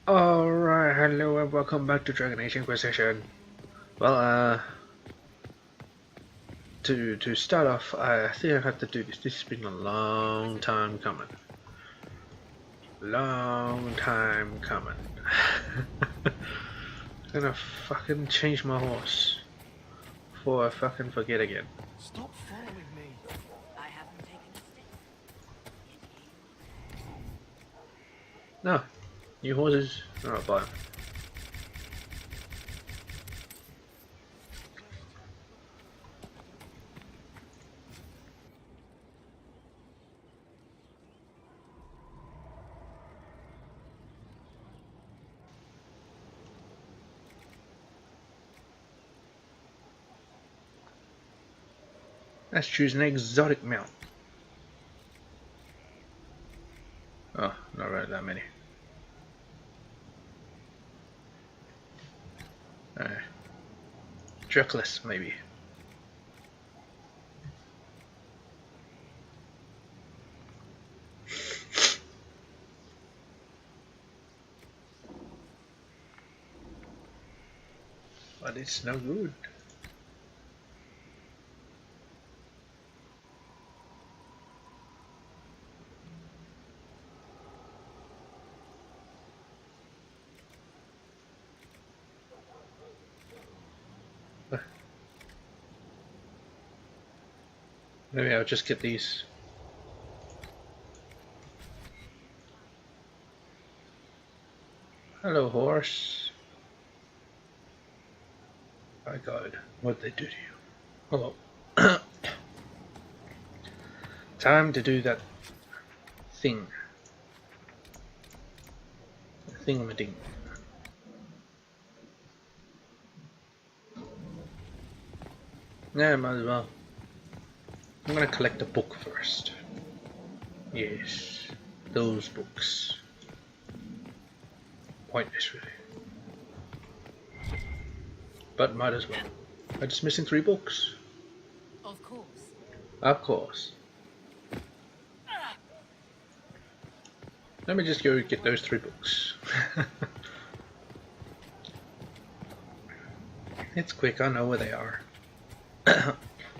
Alright, hello and welcome back to Dragon Age Inquisition. Well, to start off, I think I have to do this. This has been a long time coming. Long time coming. I'm gonna fucking change my horse before I fucking forget again. Stop following me. I haven't taken a step. No, new horses. Alright, buy 'em. Let's choose an exotic mount. Oh, not really that many. Druckless, maybe. But it's no good. Maybe I'll just get these. Hello, horse. My God, what'd they do to you? Hello. Time to do that thing. Thingamading. Yeah, might as well. I'm gonna collect a book first. Yes, those books. Pointless, really. But might as well. I'm just missing 3 books. Of course. Of course. Let me just go get those 3 books. It's quick, I know where they are.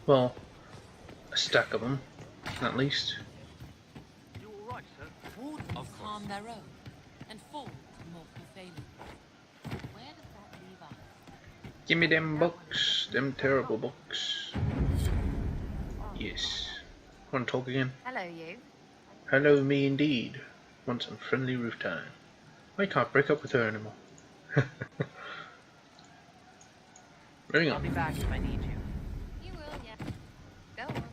Well, a stack of them, at least. You all right, sir? Wardens harm their own and fall to mortal failure. Where does that leave us? Give me them books, them terrible books. Yes. Want to talk again? Hello, you. Hello, me indeed. Want some friendly roof time. I can't break up with her anymore. Moving I'll be on. back if I need you. You will, yeah. Go on.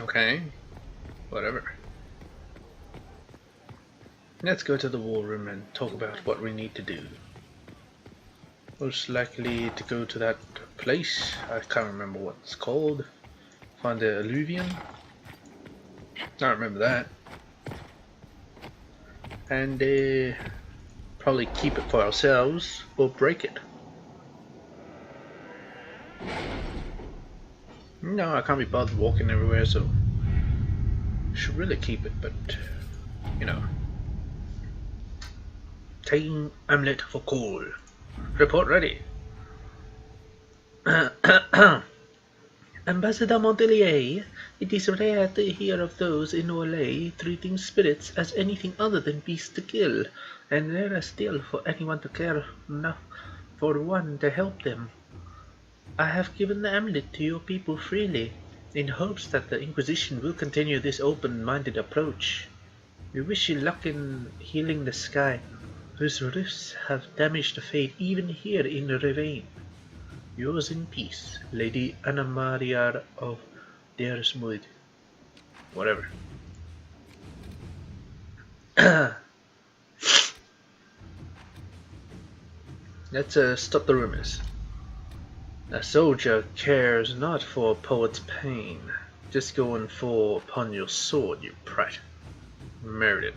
Okay. Whatever. Let's go to the war room and talk about what we need to do. Most likely to go to that place. I can't remember what it's called. Find the alluvium. I remember that. And probably keep it for ourselves or break it. No, I can't be bothered walking everywhere, so should really keep it, but you know. Taking amulet for coal. Report ready. Ambassador Montelier, it is rare to hear of those in Orlais treating spirits as anything other than beasts to kill, and rarer still for anyone to care enough for one to help them. I have given the amulet to your people freely, in hopes that the Inquisition will continue this open-minded approach. We wish you luck in healing the sky, whose rifts have damaged the fate even here in Ravane. Yours in peace, Lady Anna Maria of Dersmoid. Whatever. Let's stop the rumors. A soldier cares not for a poet's pain. Just going full upon your sword, you prat. Meriden.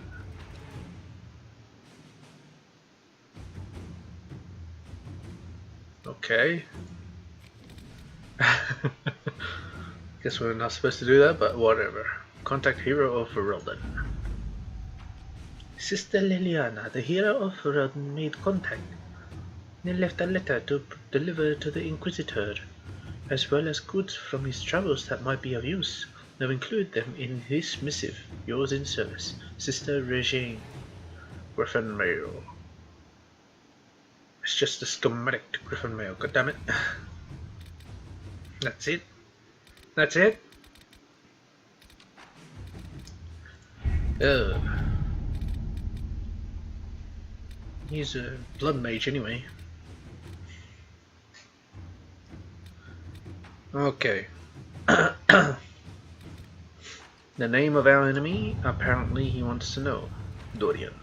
Okay. Guess we're not supposed to do that, but whatever. Contact hero of Rodden. Sister Liliana, the hero of Rodden, made contact. He left a letter to deliver to the Inquisitor, as well as goods from his travels that might be of use. Now include them in his missive. Yours in service, Sister Regine. Griffin Mail. It's just a schematic to Griffin Mail, goddammit. That's it. That's it. He's a blood mage anyway. Okay. The name of our enemy, apparently he wants to know. Dorian.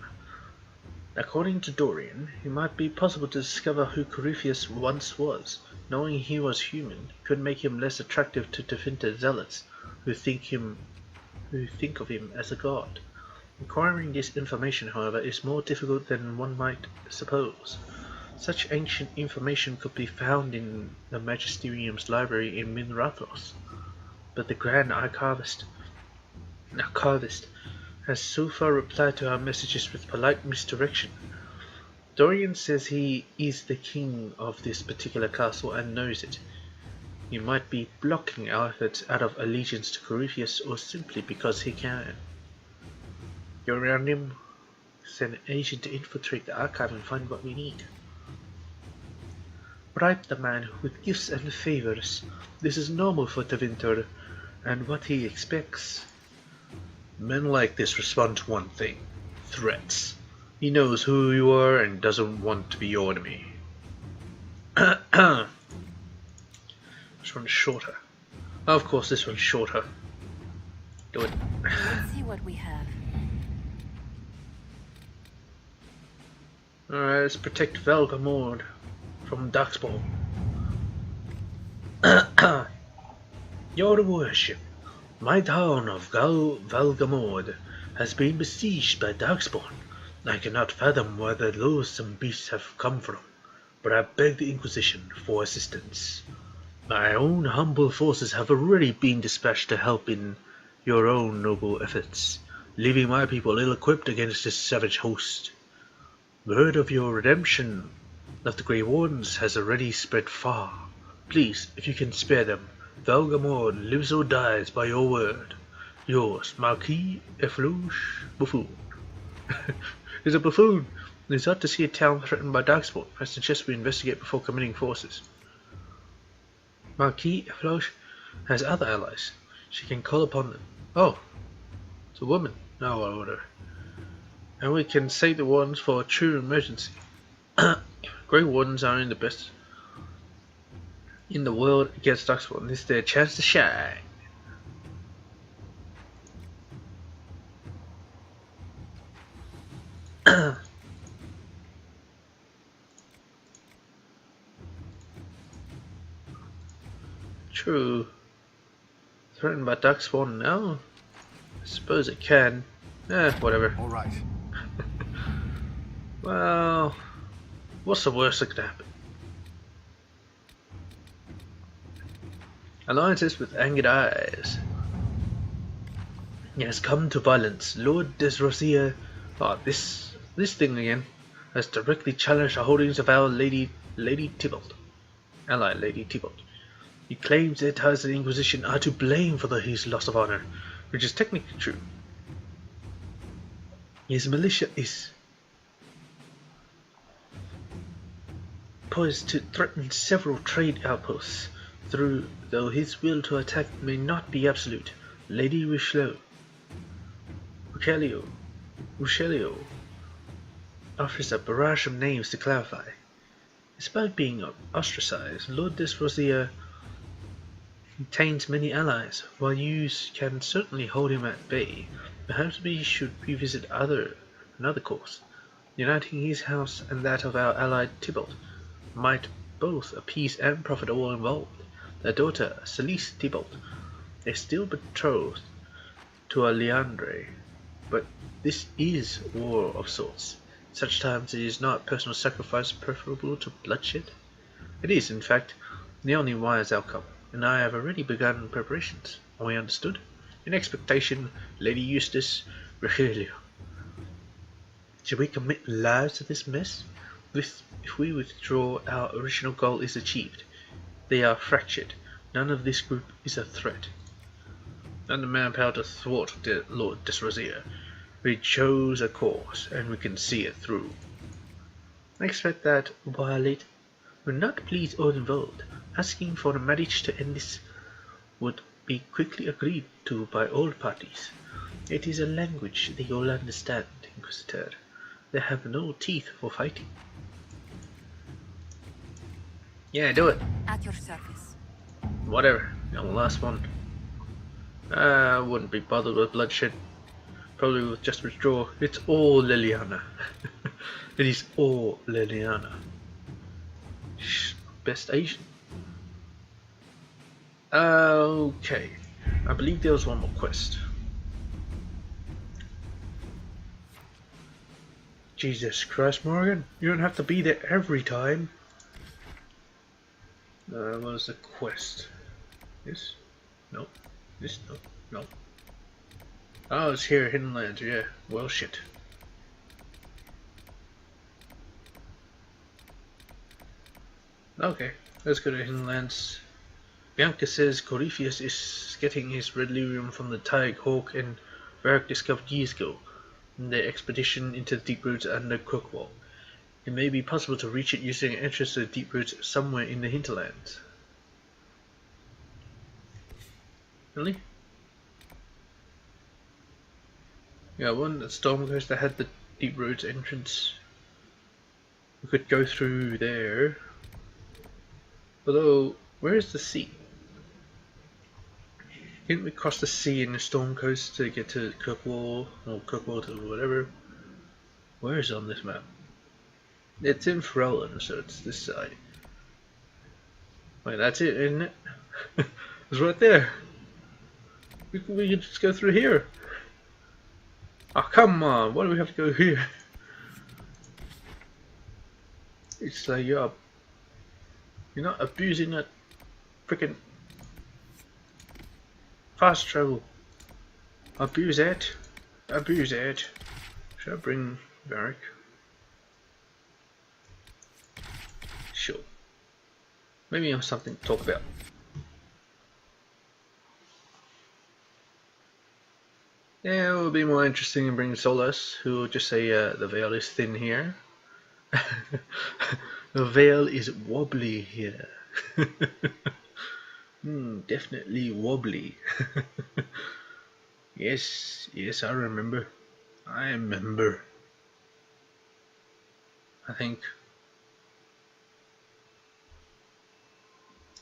According to Dorian, it might be possible to discover who Corypheus once was. Knowing he was human could make him less attractive to Tevinter zealots who think of him as a god. Acquiring this information, however, is more difficult than one might suppose. Such ancient information could be found in the Magisterium's library in Minrathos, but the Grand Archivist has so far replied to our messages with polite misdirection. Dorian says he is the king of this particular castle and knows it. He might be blocking our efforts out of allegiance to Corypheus or simply because he can. You're around him? Send an agent to infiltrate the archive and find what we need. Bribe the man with gifts and favors. This is normal for Tevinter and what he expects. Men like this respond to one thing: threats. He knows who you are and doesn't want to be your enemy. This one's shorter. Of course this one's shorter. Do it. Let's see what we have. Alright, let's protect Valgamord from Darkspawn. Your worship, my town of Valgamord has been besieged by Darkspawn. I cannot fathom where the loathsome beasts have come from, but I beg the Inquisition for assistance. My own humble forces have already been dispatched to help in your own noble efforts, leaving my people ill-equipped against this savage host. Word of your redemption of the Grey Wardens has already spread far. Please, if you can spare them, Valgamord lives or dies by your word. Yours, Marquis Efflouche Buffoon. He's a buffoon. It's odd to see a town threatened by Darkspawn. I suggest we investigate before committing forces. Marquis Efflouche has other allies. She can call upon them. Oh, it's a woman. Now I'll order. And we can save the Wardens for a true emergency. Grey Wardens are in the best in the world against Darkspawn. This is their chance to shine. True. Threatened by Darkspawn now? I suppose it can. Whatever. All right. Well, what's the worst that could happen? Alliances with angered eyes. It has come to violence. Lord Desrosier, this thing again, has directly challenged the holdings of our Lady Tybalt, ally Lady Tybalt. He claims it has the Inquisition are to blame for his loss of honor, which is technically true. His militia is poised to threaten several trade outposts, though his will to attack may not be absolute. Lady Richelieu offers a barrage of names to clarify. Despite being ostracized, Lord Desrosier contains many allies. While you can certainly hold him at bay, perhaps we should revisit another course. Uniting his house and that of our ally Tybalt might both appease and profit all involved. Their daughter, Celeste Tybalt, is still betrothed to a Leandre, but this is war of sorts. Such times it is not personal sacrifice preferable to bloodshed. It is, in fact, the only wise outcome. and I have already begun preparations. Are we understood? In expectation, Lady Eustace, Rogelio. Should we commit lives to this mess? If we withdraw, our original goal is achieved. They are fractured. None of this group is a threat. None of manpower to thwart Lord Desrosier. We chose a course, and we can see it through. I expect that, while it will not please all involved, asking for a marriage to end this would be quickly agreed to by all parties. It is a language they all understand, Inquisitor. They have no teeth for fighting. Yeah, do it. At your service. Whatever. The last one. I wouldn't be bothered with bloodshed. Probably would just withdraw. It's all Liliana. It is all Liliana. Best Asian. Okay. I believe there was one more quest. Jesus Christ, Morgan. You don't have to be there every time. What was the quest? This? No. This? No. No. Oh, it's here, Hidden Lands, yeah. Well, shit. Okay, let's go to Hidden Lands. Bianca says Corypheus is getting his red lyrium from the Tig, Hawk, and Varric discovered years ago in their expedition into the deep roots under Crookwall. It may be possible to reach it using an entrance to the deep roots somewhere in the hinterlands. Really? Yeah, one at Stormcoast that had the deep roots entrance. We could go through there. Although, where is the sea? Didn't we cross the sea in the Stormcoast to get to Kirkwall, or Kirkwall to whatever? Where is it on this map? It's in Ferelden, so it's this side. Wait, that's it, isn't it? It's right there. We could just go through here. Oh, come on, why do we have to go here? It's like you're not abusing that freaking fast travel. Abuse it. Abuse it. Should I bring Varric? Sure. Maybe I have something to talk about. Yeah, it will be more interesting in bringing Solas, who will just say the veil is thin here. The veil is wobbly here. Definitely wobbly. Yes, I remember. I think.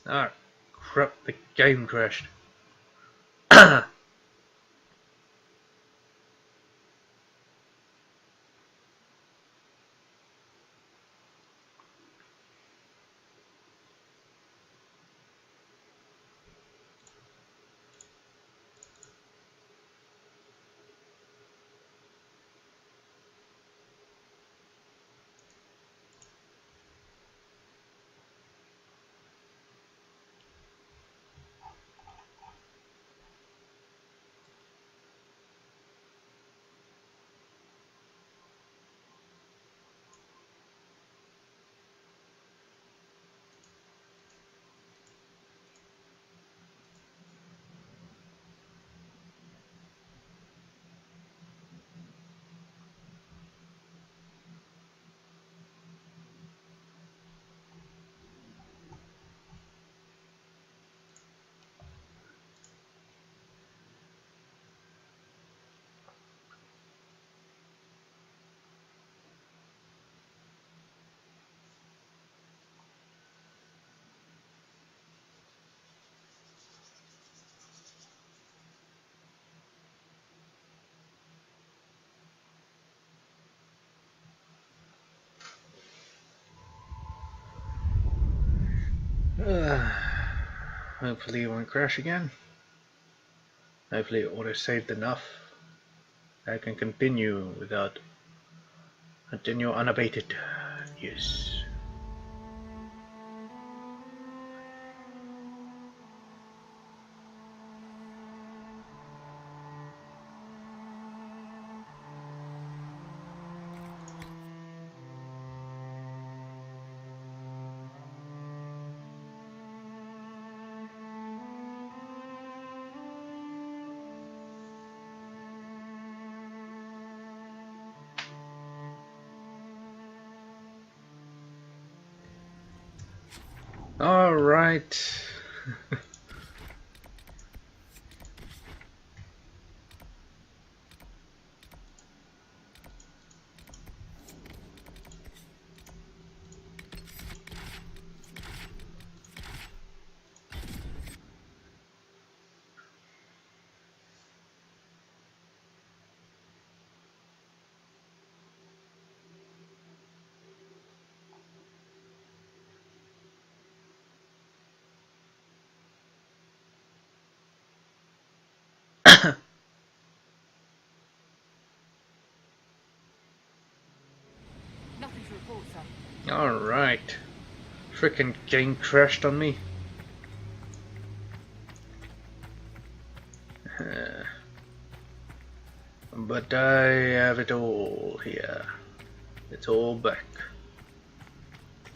Ah, crap, the game crashed. Hopefully it won't crash again. Hopefully it auto-saved enough. I can continue unabated. Yes. All right. Nothing to report, sir. All right. Frickin' game crashed on me. But I have it all here. It's all back.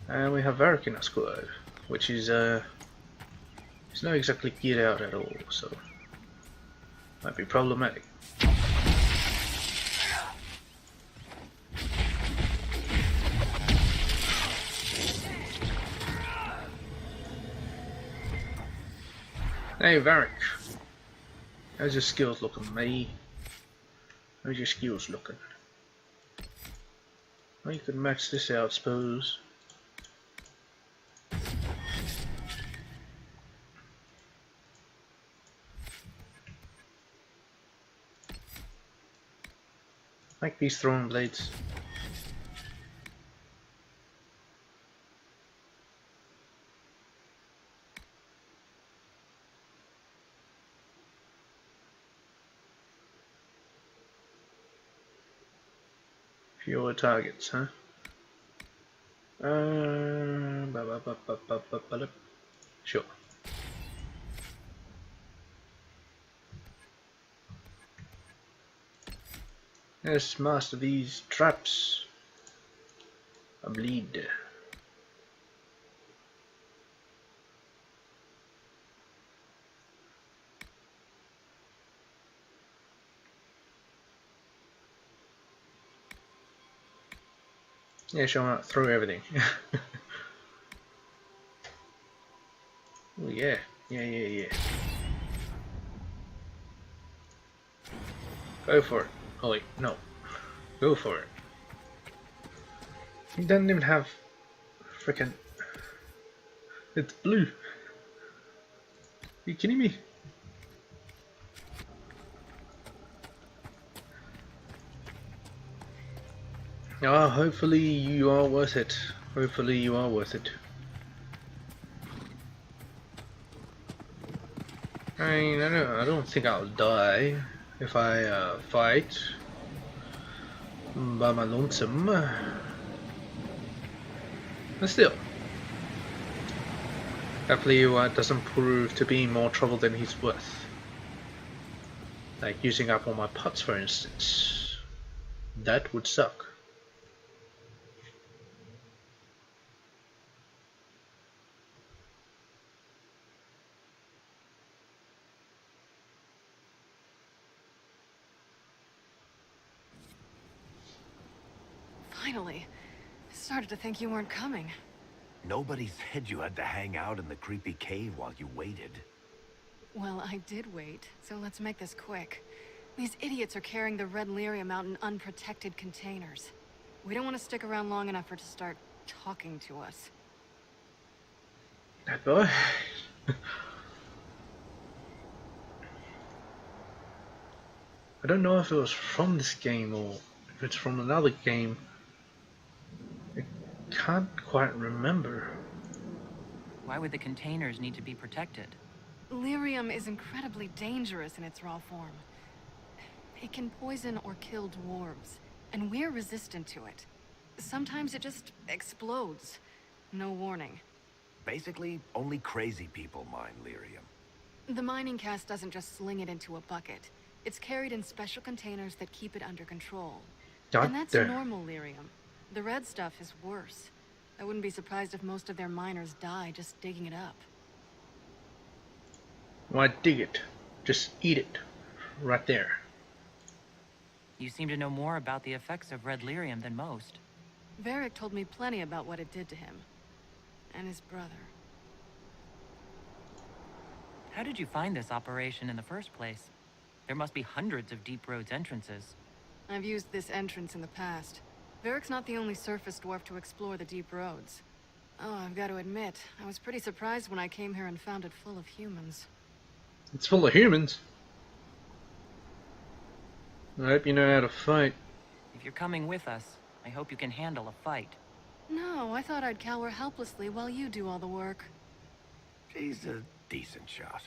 And we have Varric in our squad, which is it's not exactly geared out at all, so might be problematic. Hey Varric, how's your skills looking, mate? How's your skills looking? Well, you could match this out, suppose. Like these throwing blades. Fewer targets, huh? Sure. Let's master these traps. I bleed. Yeah, showing up through everything. Oh yeah, yeah. Go for it. Oh wait, no. Go for it. He doesn't even have frickin'. It's blue. Are you kidding me? Ah, hopefully you are worth it. Hopefully you are worth it. I mean, I don't think I'll die if I fight by my lonesome. But still, hopefully it doesn't prove to be more trouble than he's worth. Like using up all my pots, for instance. That would suck. Finally. I started to think you weren't coming. Nobody said you had to hang out in the creepy cave while you waited. Well, I did wait, so let's make this quick. These idiots are carrying the red lyrium out in unprotected containers. We don't want to stick around long enough for it to start talking to us. That boy. I don't know if it was from this game or if it's from another game. I can't quite remember. Why would the containers need to be protected? Lyrium is incredibly dangerous in its raw form. It can poison or kill dwarves, and we're resistant to it. Sometimes it just explodes. No warning. Basically, only crazy people mine lyrium. The mining cast doesn't just sling it into a bucket. It's carried in special containers that keep it under control. And that's normal lyrium. The red stuff is worse. I wouldn't be surprised if most of their miners die just digging it up. Why dig it? Just eat it. Right there. You seem to know more about the effects of red lyrium than most. Varric told me plenty about what it did to him. And his brother. How did you find this operation in the first place? There must be hundreds of Deep Road's entrances. I've used this entrance in the past. Varric's not the only surface dwarf to explore the Deep Roads. Oh, I've got to admit, I was pretty surprised when I came here and found it full of humans. It's full of humans. I hope you know how to fight. If you're coming with us, I hope you can handle a fight. No, I thought I'd cower helplessly while you do all the work. She's a decent shot.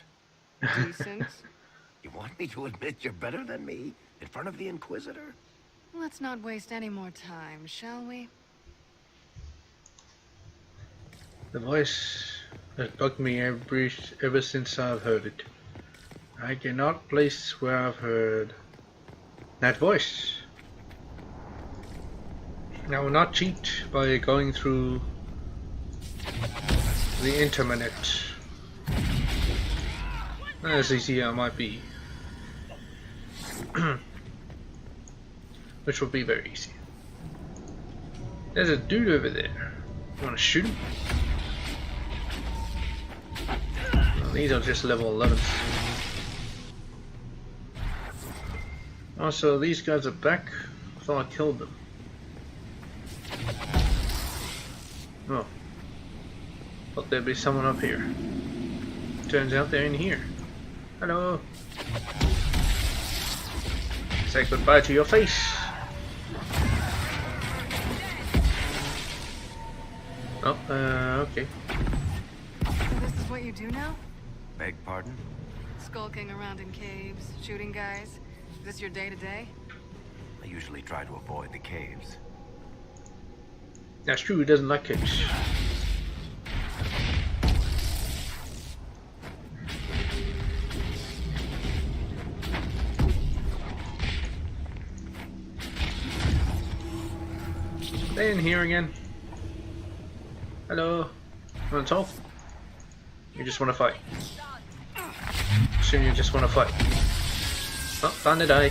Decent? You want me to admit you're better than me in front of the Inquisitor? Let's not waste any more time, shall we? The voice has bugged me ever since I've heard it. I cannot place where I've heard that voice. I will not cheat by going through the internet. As easy as it might be. Which will be very easy. There's a dude over there. Wanna shoot him? Well, these are just level 11s. Oh, so these guys are back? I thought I killed them. Oh. Thought there'd be someone up here. Turns out they're in here. Hello. Say goodbye to your face. Oh, okay. So this is what you do now? Beg pardon? Skulking around in caves, shooting guys? Is this your day-to-day? I usually try to avoid the caves. That's true, he doesn't like caves. They in here again. Hello. Wanna talk? You just wanna fight. Assume you just wanna fight. Oh, found a die.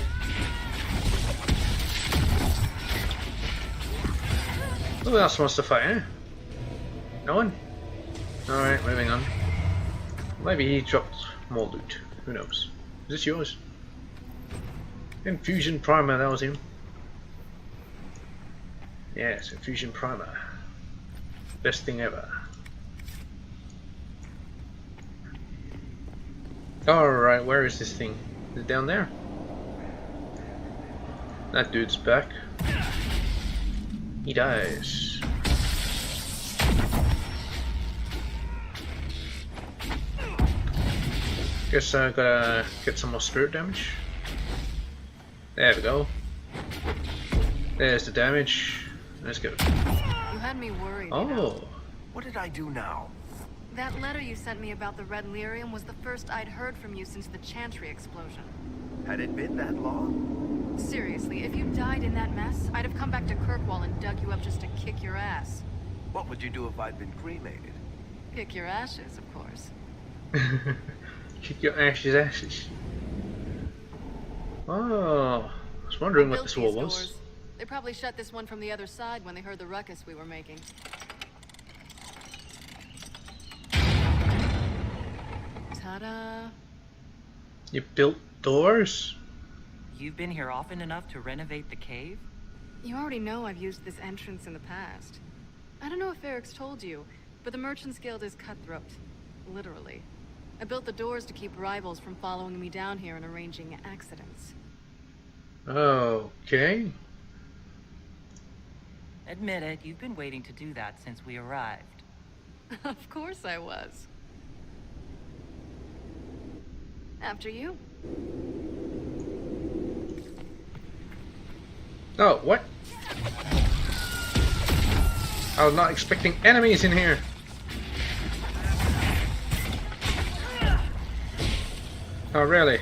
Who else wants to fight, eh? No one? Alright, moving on. Maybe he dropped more loot. Who knows? Is this yours? Infusion Primer, that was him. Yes, Infusion Primer. Best thing ever. Alright, where is this thing? Is it down there? That dude's back. He dies. Guess I gotta get some more spirit damage. There we go. There's the damage. Let's go. You had me worried. Oh. You know? What did I do now? That letter you sent me about the red lyrium was the first I'd heard from you since the Chantry explosion. Had it been that long? Seriously, if you died in that mess, I'd have come back to Kirkwall and dug you up just to kick your ass. What would you do if I'd been cremated? Kick your ashes, of course. Kick your ashes. Oh, I was wondering what this wall was. Doors. They probably shut this one from the other side when they heard the ruckus we were making. Ta-da! You built doors? You've been here often enough to renovate the cave? You already know I've used this entrance in the past. I don't know if Eric's told you, but the Merchants Guild is cutthroat. Literally. I built the doors to keep rivals from following me down here and arranging accidents. Okay. Admit it, you've been waiting to do that since we arrived. Of course I was. After you. Oh, what? I was not expecting enemies in here. Oh, really?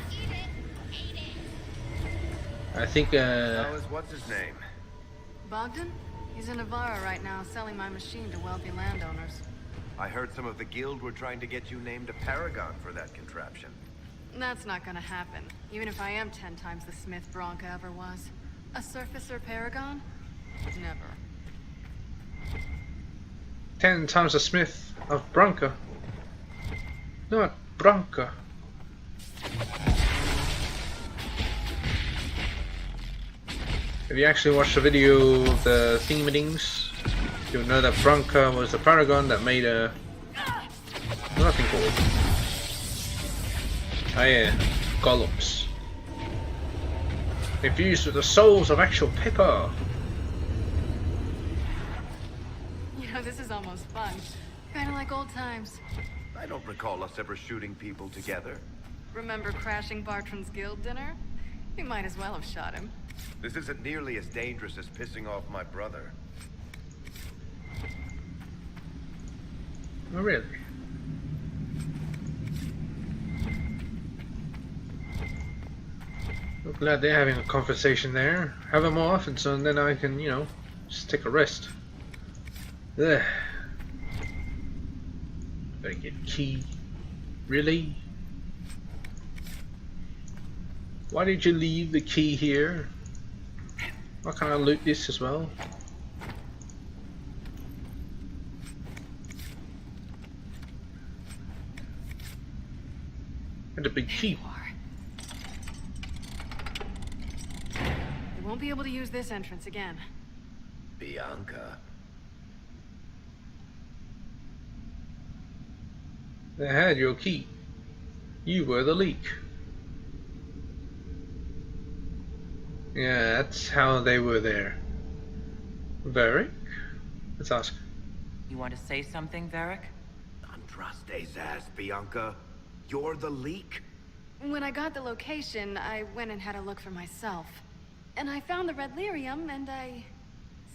I think, How is what's his name? Bogdan? He's in Navarra right now, selling my machine to wealthy landowners. I heard some of the guild were trying to get you named a paragon for that contraption. That's not gonna happen, even if I am 10 times the Smith Bronca ever was. A surfacer paragon? Never. 10 times the Smith of Bronca. Not Branca. If you actually watch the video of the themings, you'll know that Branca was the paragon that made a... nothing called. Oh yeah, golems. Infused with the souls of actual people. You know, this is almost fun. Kinda like old times. I don't recall us ever shooting people together. Remember crashing Bartram's guild dinner? We might as well have shot him. This isn't nearly as dangerous as pissing off my brother. Oh really? I'm glad they're having a conversation there. Have it more often, so then I can, you know, just take a rest. Ugh. Better get key. Really? Why did you leave the key here? Why can't I loot this as well? And a big key. We won't be able to use this entrance again. Bianca. They had your key. You were the leak. Yeah, that's how they were there. Varric? Let's ask. You want to say something, Varric? Andraste's ass, Bianca. You're the leak? When I got the location, I went and had a look for myself. And I found the red lyrium, and I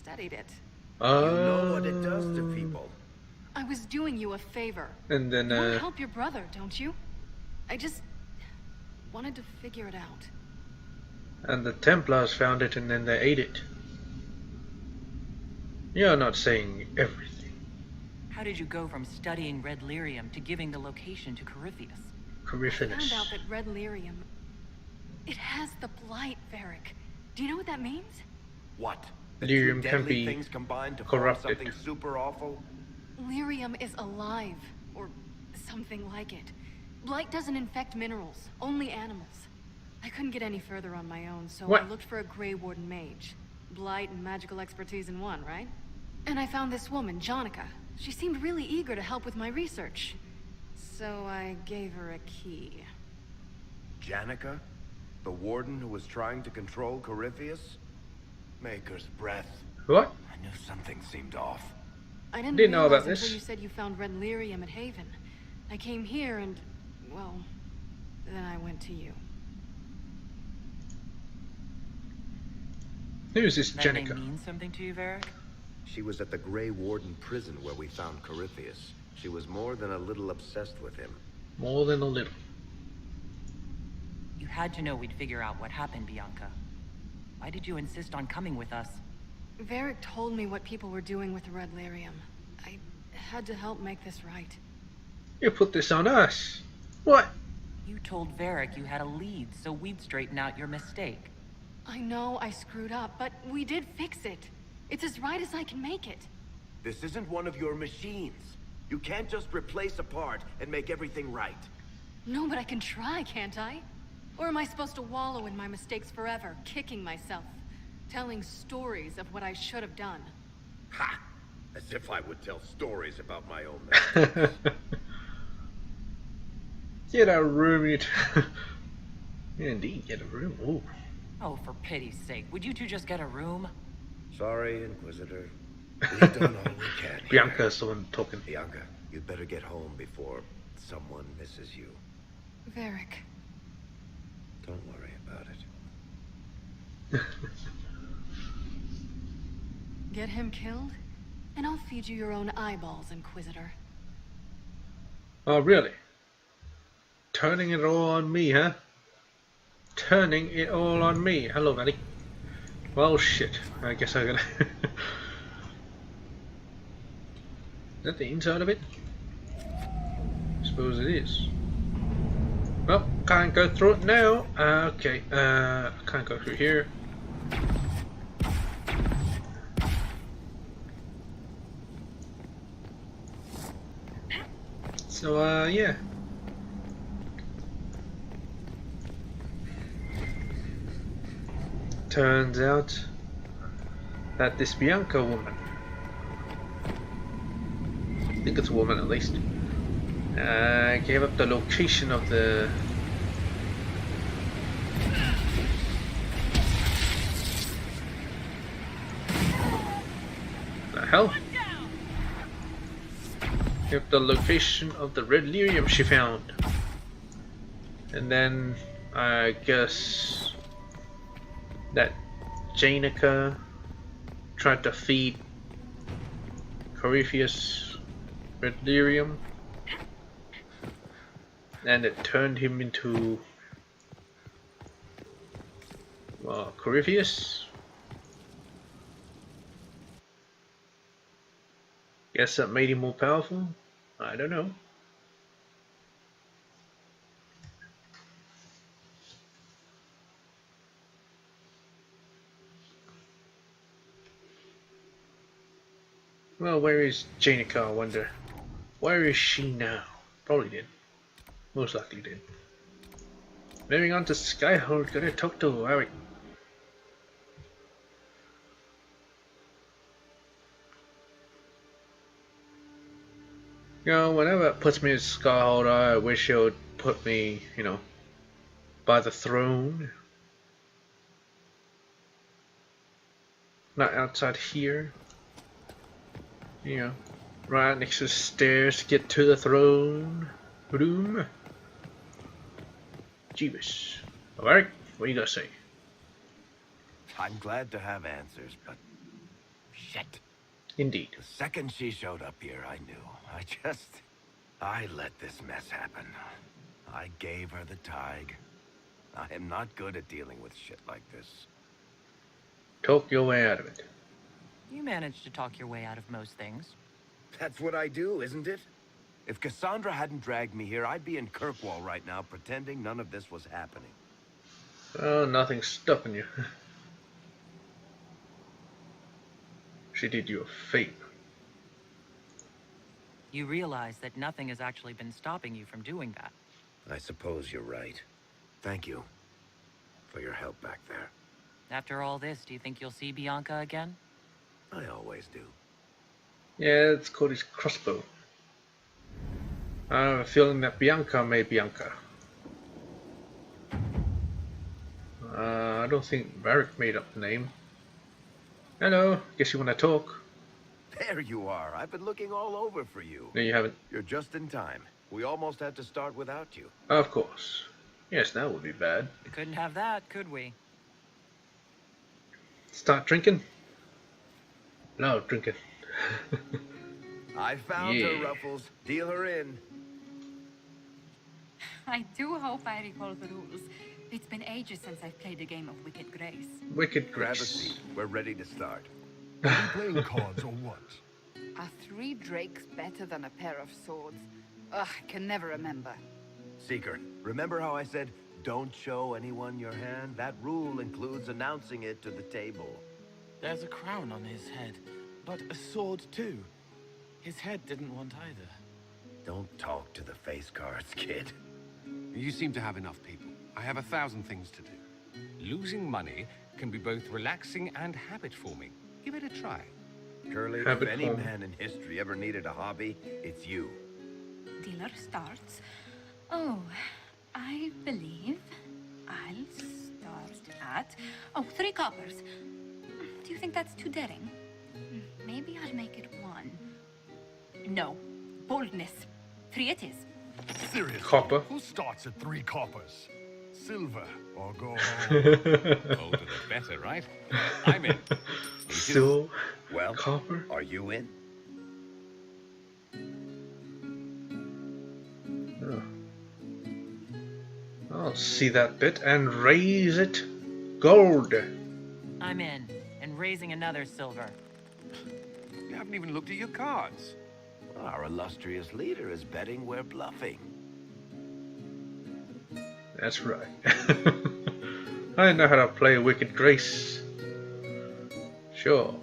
studied it. You know what it does to people. I was doing you a favor. And then, you want to help your brother, don't you? I just wanted to figure it out. And the Templars found it and then they ate it. You're not saying everything. How did you go from studying red lyrium to giving the location to Corypheus? I found out that red lyrium... it has the blight, Varric. Do you know what that means? What? The Lyrium two can deadly be things combined to corrupted. form something super awful? Lyrium is alive, or something like it. Blight doesn't infect minerals, only animals. I couldn't get any further on my own, so I looked for a Grey Warden mage. Blight and magical expertise in one, right? And I found this woman, Jonica. She seemed really eager to help with my research. So I gave her a key. Janica? The warden who was trying to control Corypheus? Maker's breath. What? I knew something seemed off. I didn't know realize about this. until you said you found red lyrium at Haven. I came here and, well, then I went to you. Who's this That name Jenica? mean something to you, Varric? She was at the Grey Warden prison where we found Corypheus. She was more than a little obsessed with him. More than a little. You had to know we'd figure out what happened, Bianca. Why did you insist on coming with us? Varric told me what people were doing with the red lyrium. I had to help make this right. You put this on us. What? You told Varric you had a lead, so we'd straighten out your mistake. I know I screwed up, but we did fix it. It's as right as I can make it. This isn't one of your machines. You can't just replace a part and make everything right. No, but I can try, can't I? Or am I supposed to wallow in my mistakes forever, kicking myself? Telling stories of what I should have done? Ha! As if I would tell stories about my own mistakes. Get a room, you yeah, indeed, get a room. Ooh. Oh, for pity's sake, would you two just get a room? Sorry, Inquisitor. We've done all we can here. Bianca's the one talking. Bianca, you'd better get home before someone misses you. Varric. Don't worry about it. Get him killed, and I'll feed you your own eyeballs, Inquisitor. Oh, really? Turning it all on me, huh? Turning it all on me. Hello, buddy. Well, shit. I guess I gotta... Is that the inside of it? I suppose it is. Well, can't go through it now. Okay, I can't go through here. So, yeah. turns out that this Bianca woman, I think it's a woman at least, gave up the location of the hell? Gave up the location of the red lyrium she found. And then I guess that Janica tried to feed Corypheus red lyrium, and it turned him into Corypheus. Guess that made him more powerful? I don't know. Well, where is Janica, I wonder? Where is she now? Probably did. Most likely did. Moving on to Skyhold, gotta talk to Eric. You know, whenever it puts me in Skyhold, I wish it would put me, you know, by the throne. Not outside here. You know, right next to the stairs to get to the throne room. Jeebus. Alright, what do you gotta say? I'm glad to have answers, but shit. Indeed. The second she showed up here, I knew. I let this mess happen. I gave her the tag. I am not good at dealing with shit like this. Talk your way out of it. You managed to talk your way out of most things. That's what I do, isn't it? If Cassandra hadn't dragged me here, I'd be in Kirkwall right now pretending none of this was happening. Oh, nothing's stopping you. She did you a favor. You realize that nothing has actually been stopping you from doing that. I suppose you're right. Thank you for your help back there. After all this, do you think you'll see Bianca again? I always do. Yeah, it's called his crossbow. I have a feeling that Bianca made Bianca. I don't think Varric made up the name. Hello, guess you want to talk? There you are. I've been looking all over for you. No, you haven't. You're just in time. We almost had to start without you. Of course. Yes, that would be bad. We couldn't have that, could we? Start drinking? No, drinking. I found her, Ruffles. Deal her in. I do hope I recall the rules. It's been ages since I've played a game of Wicked Grace. Wicked Grab a Grace. seat. We're ready to start. Are you playing cards or what? Are 3 drakes better than a pair of swords? Ugh, I can never remember. Seeker, remember how I said, don't show anyone your hand? That rule includes announcing it to the table. There's a crown on his head, but a sword too. His head didn't want either. Don't talk to the face cards, kid. You seem to have enough people. I have 1,000 things to do. Losing money can be both relaxing and habit-forming. Give it a try. Curly, if Habit any form. man in history ever needed a hobby, it's you. Dealer starts. Oh, I believe I'll start at... Oh, 3 coppers. Do you think that's too daring? Maybe I'll make it 1. No. Boldness. 3 it is. Seriously, Copper. who starts at 3 coppers? Silver or gold? Older the better, right? I'm in. Silver. Well, Copper. are you in? Oh. I'll see that bit and raise it gold. I'm in, and raising another silver. You haven't even looked at your cards. Our illustrious leader is betting we're bluffing. That's right. I know how to play Wicked Grace. Sure.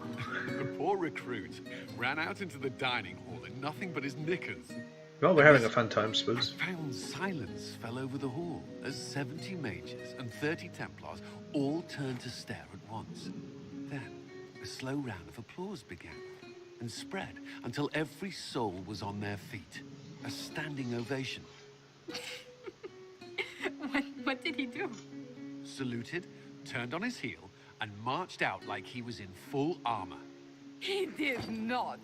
The poor recruit ran out into the dining hall in nothing but his knickers. Well, we're having a fun time, I suppose. Profound silence fell over the hall as 70 mages and 30 Templars all turned to stare at once. Then, a slow round of applause began and spread until every soul was on their feet. A standing ovation. What did he do? Saluted, turned on his heel, and marched out like he was in full armor. He did not.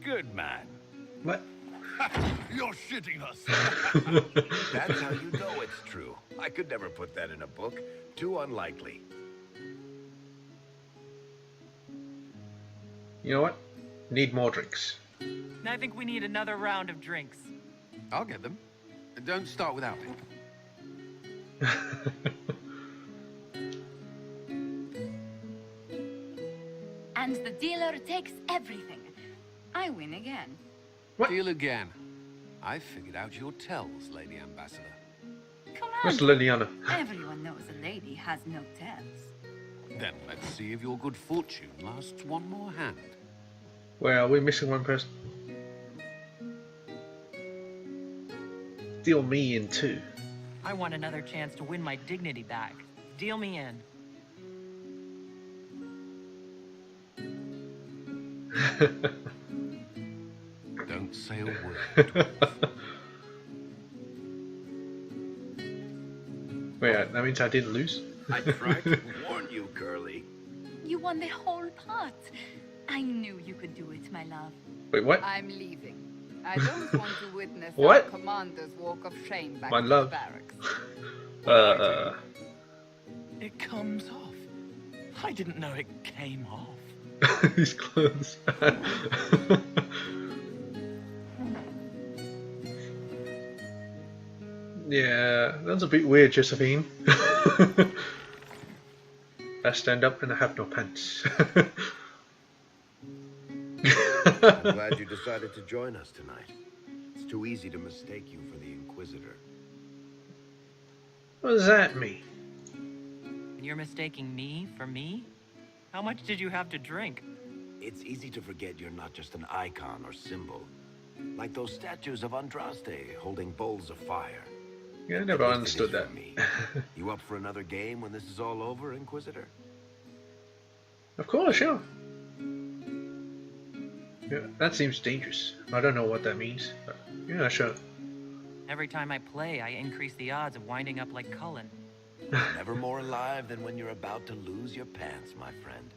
Good man. What? You're shitting us. That's how you know it's true. I could never put that in a book. Too unlikely. You know what? Need more drinks. I think we need another round of drinks. I'll get them. Don't start without me. And the dealer takes everything. I win again. What? Deal again. I figured out your tells, Lady Ambassador. Come Where's on. Liliana? Everyone knows a lady has no tells. Then let's see if your good fortune lasts one more hand. Where are we missing one person? Deal me in two. I want another chance to win my dignity back. Deal me in. Don't say a word. Wait, that means I didn't lose? I tried to warn you, Curly. You won the whole pot. I knew you could do it, my love. Wait, what? I'm leaving. I don't want to witness What? our commander's walk of shame back My to love. the barracks. It comes off. I didn't know it came off. His clothes. Yeah, that's a bit weird, Josephine. I stand up and I have no pants. I'm glad you decided to join us tonight. It's too easy to mistake you for the Inquisitor. What does that mean? You're mistaking me for me? How much did you have to drink? It's easy to forget you're not just an icon or symbol. Like those statues of Andraste holding bowls of fire. Yeah, I never understood that. Me. You up for another game when this is all over, Inquisitor? Of course, yeah. Yeah, that seems dangerous. I don't know what that means, but yeah, sure. Every time I play, I increase the odds of winding up like Cullen. Never more alive than when you're about to lose your pants, my friend.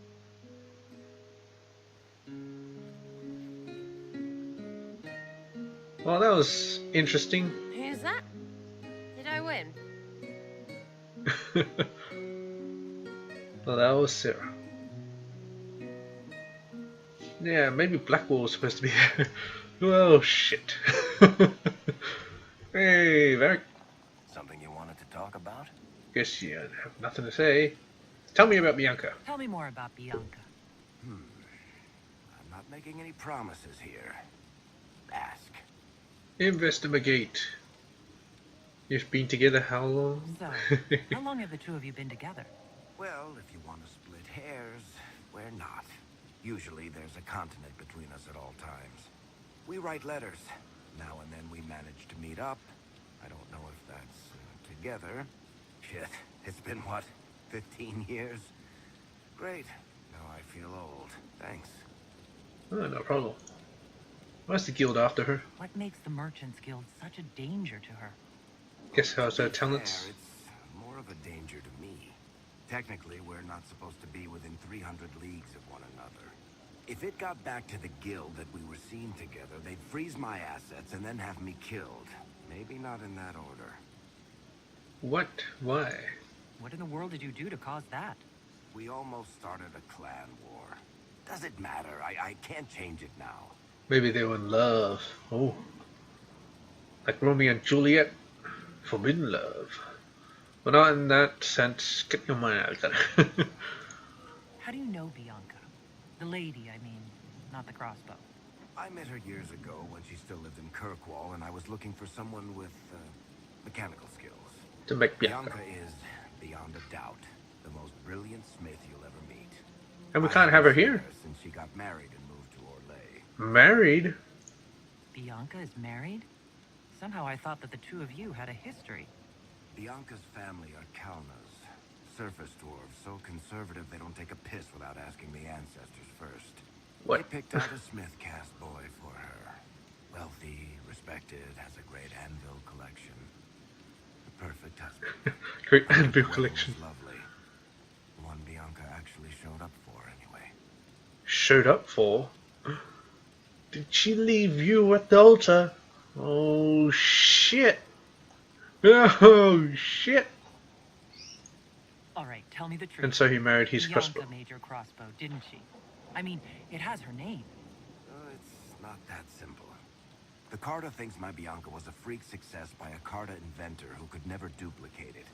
Well, that was interesting. Who's that? Did I win? Well, that was Sarah. Yeah, maybe Blackwall was supposed to be here. Oh, shit. Hey, Varric. Something you wanted to talk about? Guess you have nothing to say. Tell me about Bianca. Tell me more about Bianca. I'm not making any promises here. Ask. Investigate. You've been together how long? So, how long have the two of you been together? Well, if you want to split hairs, we're not. Usually there's a continent between us at all times. We write letters. Now and then we manage to meet up. I don't know if that's together. Shit, it's been what, 15 years? Great. Now I feel old. Thanks. Oh, no problem. Why's the guild after her? What makes the Merchants Guild such a danger to her? Guess how's her To be talents? fair, it's more of a danger to me. Technically, we're not supposed to be within 300 leagues of one another. If it got back to the guild that we were seen together, they'd freeze my assets and then have me killed. Maybe not in that order. What? Why? What in the world did you do to cause that? We almost started a clan war. Does it matter? I can't change it now. Maybe they were in love. Oh. Like Romeo and Juliet. Forbidden love. Well, not in that sense. Get your mind out of it. How do you know Bianca? The lady, I mean, not the crossbow. I met her years ago when she still lived in Kirkwall, and I was looking for someone with mechanical skills. To make Bianca. Bianca is, beyond a doubt, the most brilliant smith you'll ever meet. And we can't have her I haven't seen here. Since she got married and moved to Orlais. Married? Bianca is married? Somehow I thought that the two of you had a history. Bianca's family are Kalnas. Surface dwarves, so conservative they don't take a piss without asking the ancestors first. What? They picked out a smith caste boy for her. Wealthy, respected, has a great anvil collection. The perfect husband. Great anvil collection. Lovely. The one Bianca actually showed up for, anyway. Showed up for? Did she leave you at the altar? Oh shit! Oh shit! All right, tell me the truth. And so he married his crossbow. Bianca made your crossbow, didn't she? I mean, it has her name. It's not that simple. The Carta thinks my Bianca was a freak success by a Carta inventor who could never duplicate it.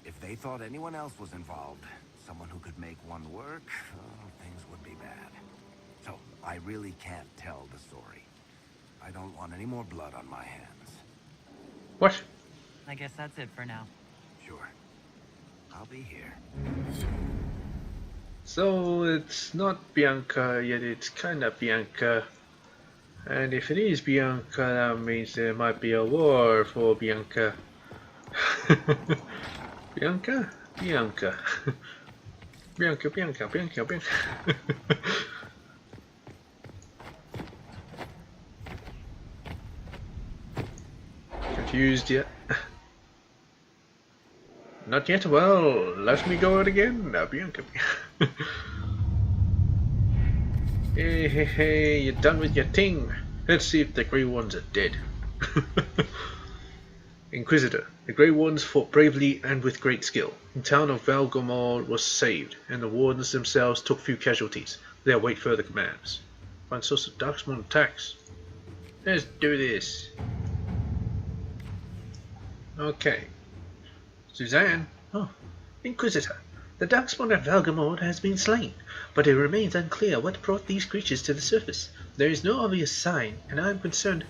If they thought anyone else was involved, someone who could make one work, things would be bad. So, I really can't tell the story. I don't want any more blood on my hands. What? I guess that's it for now. Sure. I'll be here. So it's not Bianca, yet it's kinda Bianca. And if it is Bianca, that means there might be a war for Bianca. Bianca? Bianca. Bianca, Bianca, Bianca, Bianca. Confused yet? Not yet? Well, let me go out again. Now, Bianca. Hey, you're done with your thing. Let's see if the Grey Ones are dead. Inquisitor, the Grey Ones fought bravely and with great skill. The town of Valgomor was saved, and the wardens themselves took few casualties. They await further commands. Find source of Darkspawn attacks. Let's do this. Okay. Suzanne? Oh, Inquisitor. The Darkspawn at Valgamord has been slain, but it remains unclear what brought these creatures to the surface. There is no obvious sign, and I am concerned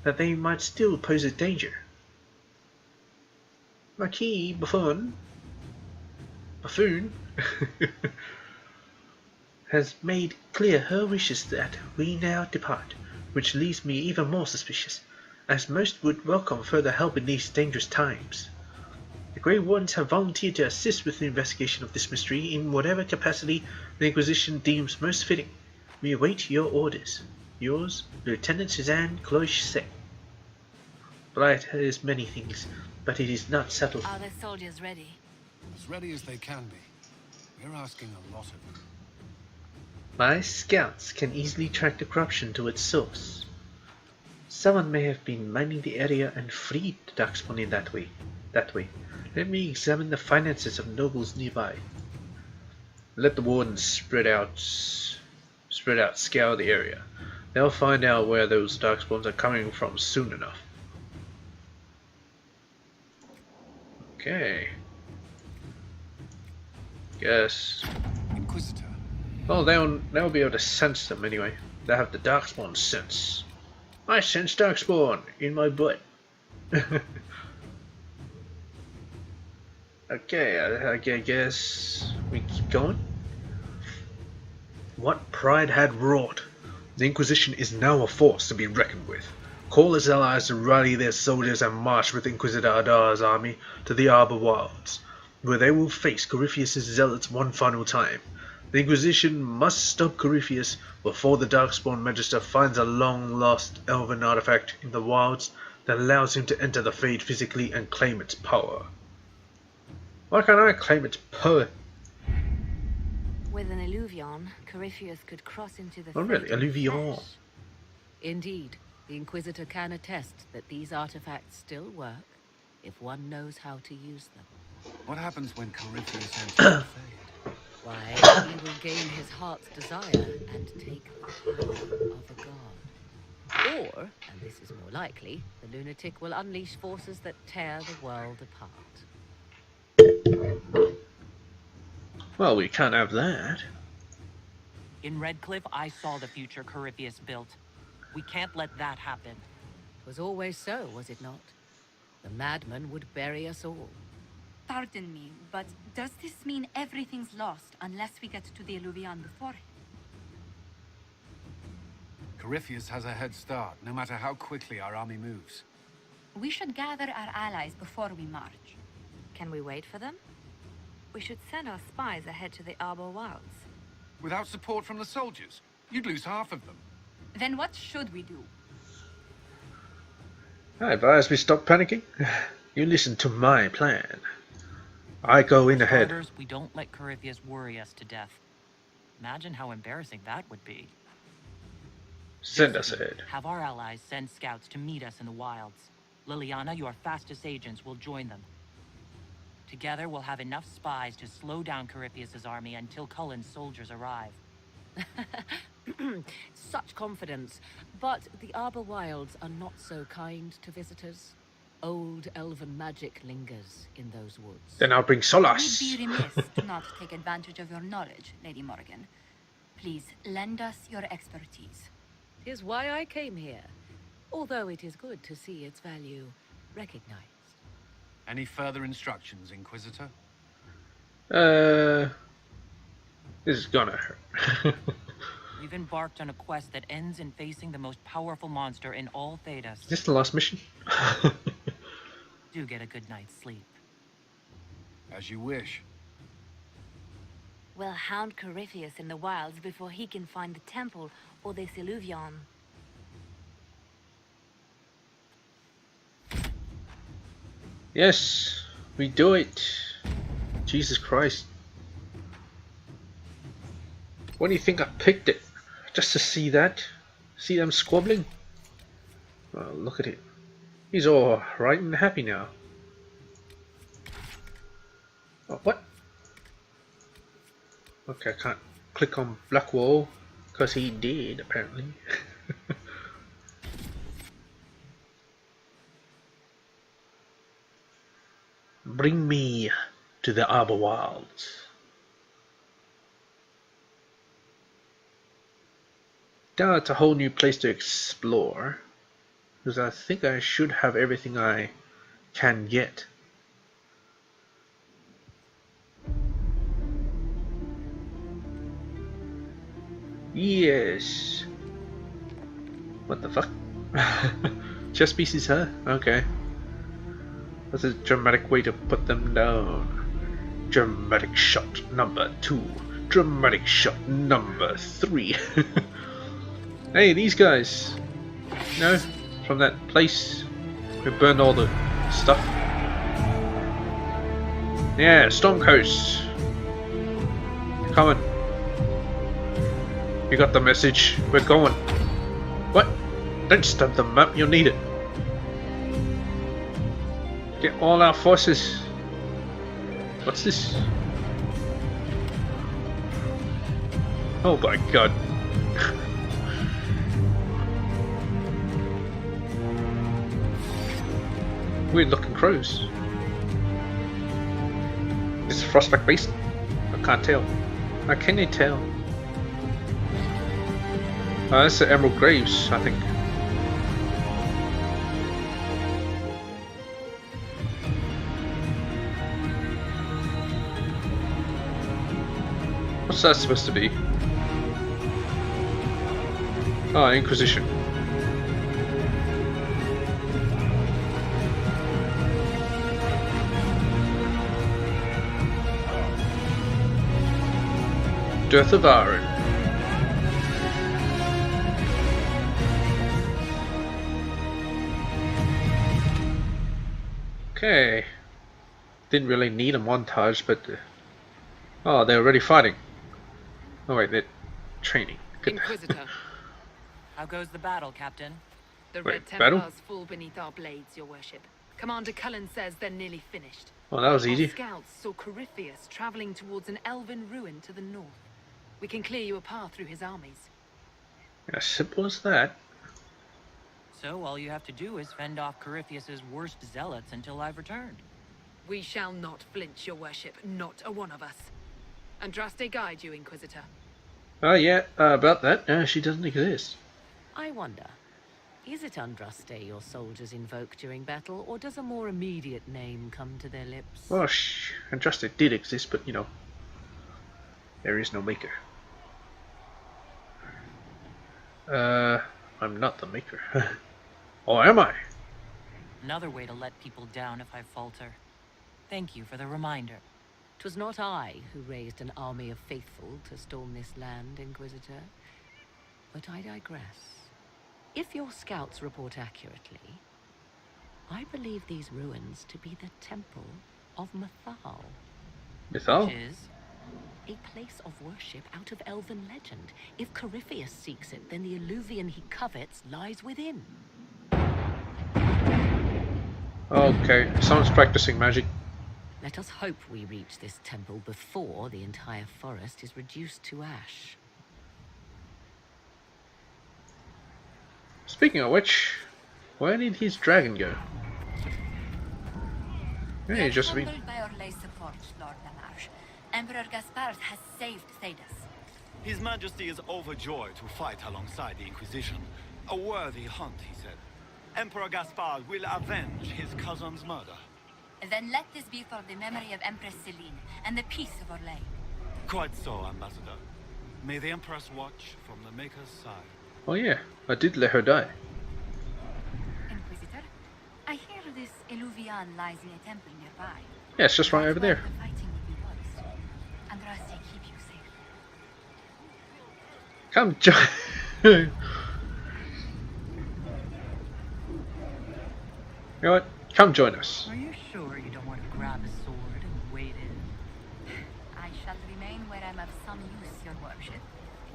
that they might still pose a danger. Marquis Buffoon has made clear her wishes that we now depart, which leaves me even more suspicious, as most would welcome further help in these dangerous times. The Grey Ones have volunteered to assist with the investigation of this mystery in whatever capacity the Inquisition deems most fitting. We await your orders. Yours, Lieutenant Suzanne Cloche. Blight is many things, but it is not subtle. Are the soldiers ready? As ready as they can be. We're asking a lot of them. My scouts can easily track the corruption to its source. Someone may have been mining the area and freed the Darkspawn in that way. Let me examine the finances of nobles nearby. Let the wardens spread out, scour the area. They'll find out where those Darkspawns are coming from soon enough. Okay. Guess. Inquisitor. Oh, they'll be able to sense them anyway. They have the Darkspawn sense. I sense Darkspawn in my butt. Okay, I guess we keep going. What pride had wrought! The Inquisition is now a force to be reckoned with. Call its allies to rally their soldiers and march with Inquisitor Adar's army to the Arbor Wilds, where they will face Corypheus' zealots one final time. The Inquisition must stop Corypheus before the Darkspawn Magister finds a long-lost elven artifact in the wilds that allows him to enter the Fade physically and claim its power. Why can't I claim its power? With an Illuvion, Corypheus could cross into the Oh really, Fade in Illuvion. flesh. Indeed, the Inquisitor can attest that these artifacts still work if one knows how to use them. What happens when Corypheus enters the Fade? Why, he will gain his heart's desire and take the power of a god. Or, and this is more likely, the lunatic will unleash forces that tear the world apart. Well, we can't have that. In Redcliffe, I saw the future Corypheus built. We can't let that happen. It was always so, was it not? The madman would bury us all. Pardon me, but does this mean everything's lost unless we get to the Illuvion before him? Corypheus has a head start, no matter how quickly our army moves. We should gather our allies before we march. Can we wait for them? We should send our spies ahead to the Arbor Wilds. Without support from the soldiers, you'd lose half of them. Then what should we do? I advise we stop panicking. You listen to my plan. I go in ahead. Starters, we don't let Corypheus worry us to death. Imagine how embarrassing that would be. Send us ahead. Have our allies send scouts to meet us in the wilds. Liliana, your fastest agents, will join them. Together, we'll have enough spies to slow down Corypheus's army until Cullen's soldiers arrive. Such confidence. But the Arbor Wilds are not so kind to visitors. Old elven magic lingers in those woods. Then I'll bring Solas. We'd be remiss to not take advantage of your knowledge, Lady Morgan. Please, lend us your expertise. 'Tis why I came here. Although it is good to see its value recognized. Any further instructions, Inquisitor? This is gonna hurt. We've embarked on a quest that ends in facing the most powerful monster in all Thedas. Is this the last mission? Do get a good night's sleep. As you wish. We'll hound Corypheus in the wilds before he can find the temple or the Siluvion. Yes, we do it. Jesus Christ. What do you think I picked it? Just to see that? See them squabbling? Oh, look at it. He's all right and happy now. Oh, what? Okay, I can't click on Blackwall because he did, apparently. Bring me to the Arbor Wilds. Now it's a whole new place to explore, because I think I should have everything I can get. Yes. What the fuck? Chess pieces, huh? Okay. That's a dramatic way to put them down. Dramatic shot number 2. Dramatic shot number 3. Hey, these guys. No? From that place who burned all the stuff. Yeah, Storm Coast. Coming. You got the message. We're going. What? Don't stub the map, you'll need it. Get all our forces. What's this? Oh my god. Weird looking crows. Is it Frostback Basin? I can't tell. How can you tell? Oh, that's the Emerald Graves, I think. What's that supposed to be? Oh, Inquisition. Death of Aaron. Okay. Didn't really need a montage, but oh, they're already fighting. Oh wait, they're training. Good. Inquisitor. How goes the battle, Captain? The Wait, Red battle? Templars fall beneath our blades, your worship. Commander Cullen says they're nearly finished. Oh, that was Our easy. scouts saw Corypheus traveling towards an elven ruin to the north. We can clear you a path through his armies. As simple as that. So all you have to do is fend off Corypheus's worst zealots until I've returned. We shall not flinch, your worship, not a one of us. Andraste guide you, Inquisitor. Oh yeah, about that. She doesn't exist. I wonder, is it Andraste your soldiers invoke during battle, or does a more immediate name come to their lips? Well, Andraste did exist, but you know, there is no maker. I'm not the maker. Or am I? Another way to let people down if I falter. Thank you for the reminder. 'Twas not I who raised an army of faithful to storm this land, Inquisitor. But I digress. If your scouts report accurately, I believe these ruins to be the Temple of Mythal. Mythal? Which is? A place of worship out of elven legend. If Corypheus seeks it, then the Illuvian he covets lies within. Okay, someone's practicing magic. Let us hope we reach this temple before the entire forest is reduced to ash. Speaking of which, where did his dragon go? Hey, just been. By our lay support, Lord Lamarche. Emperor Gaspard has saved Thedas. His Majesty is overjoyed to fight alongside the Inquisition. A worthy hunt, he said. Emperor Gaspard will avenge his cousin's murder. Then let this be for the memory of Empress Celine and the peace of Orlais. Quite so, Ambassador. May the Empress watch from the Maker's side. Oh yeah, I did let her die. Inquisitor, I hear this Illuvian lies in a temple nearby. Yeah, it's just right over there. The fighting will be once. Andraste keep you safe. Come join. You know what? Come join us. Are you sure you don't want to grab a sword and wade in? I shall remain where I'm of some use, your worship.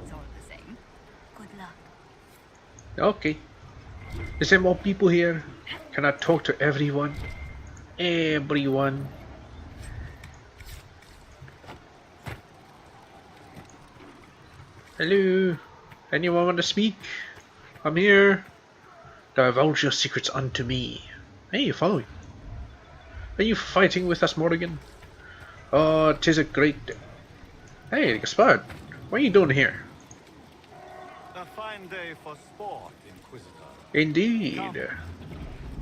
It's all the same. Good luck. Okay. Is there more people here? Can I talk to everyone? Everyone. Hello? Anyone want to speak? I'm here. Divulge your secrets unto me. Hey, you follow me. Are you fighting with us, Morrigan? Oh, 'tis a great day. Hey, Gaspard. What are you doing here? A fine day for sport, Inquisitor. Indeed. Come,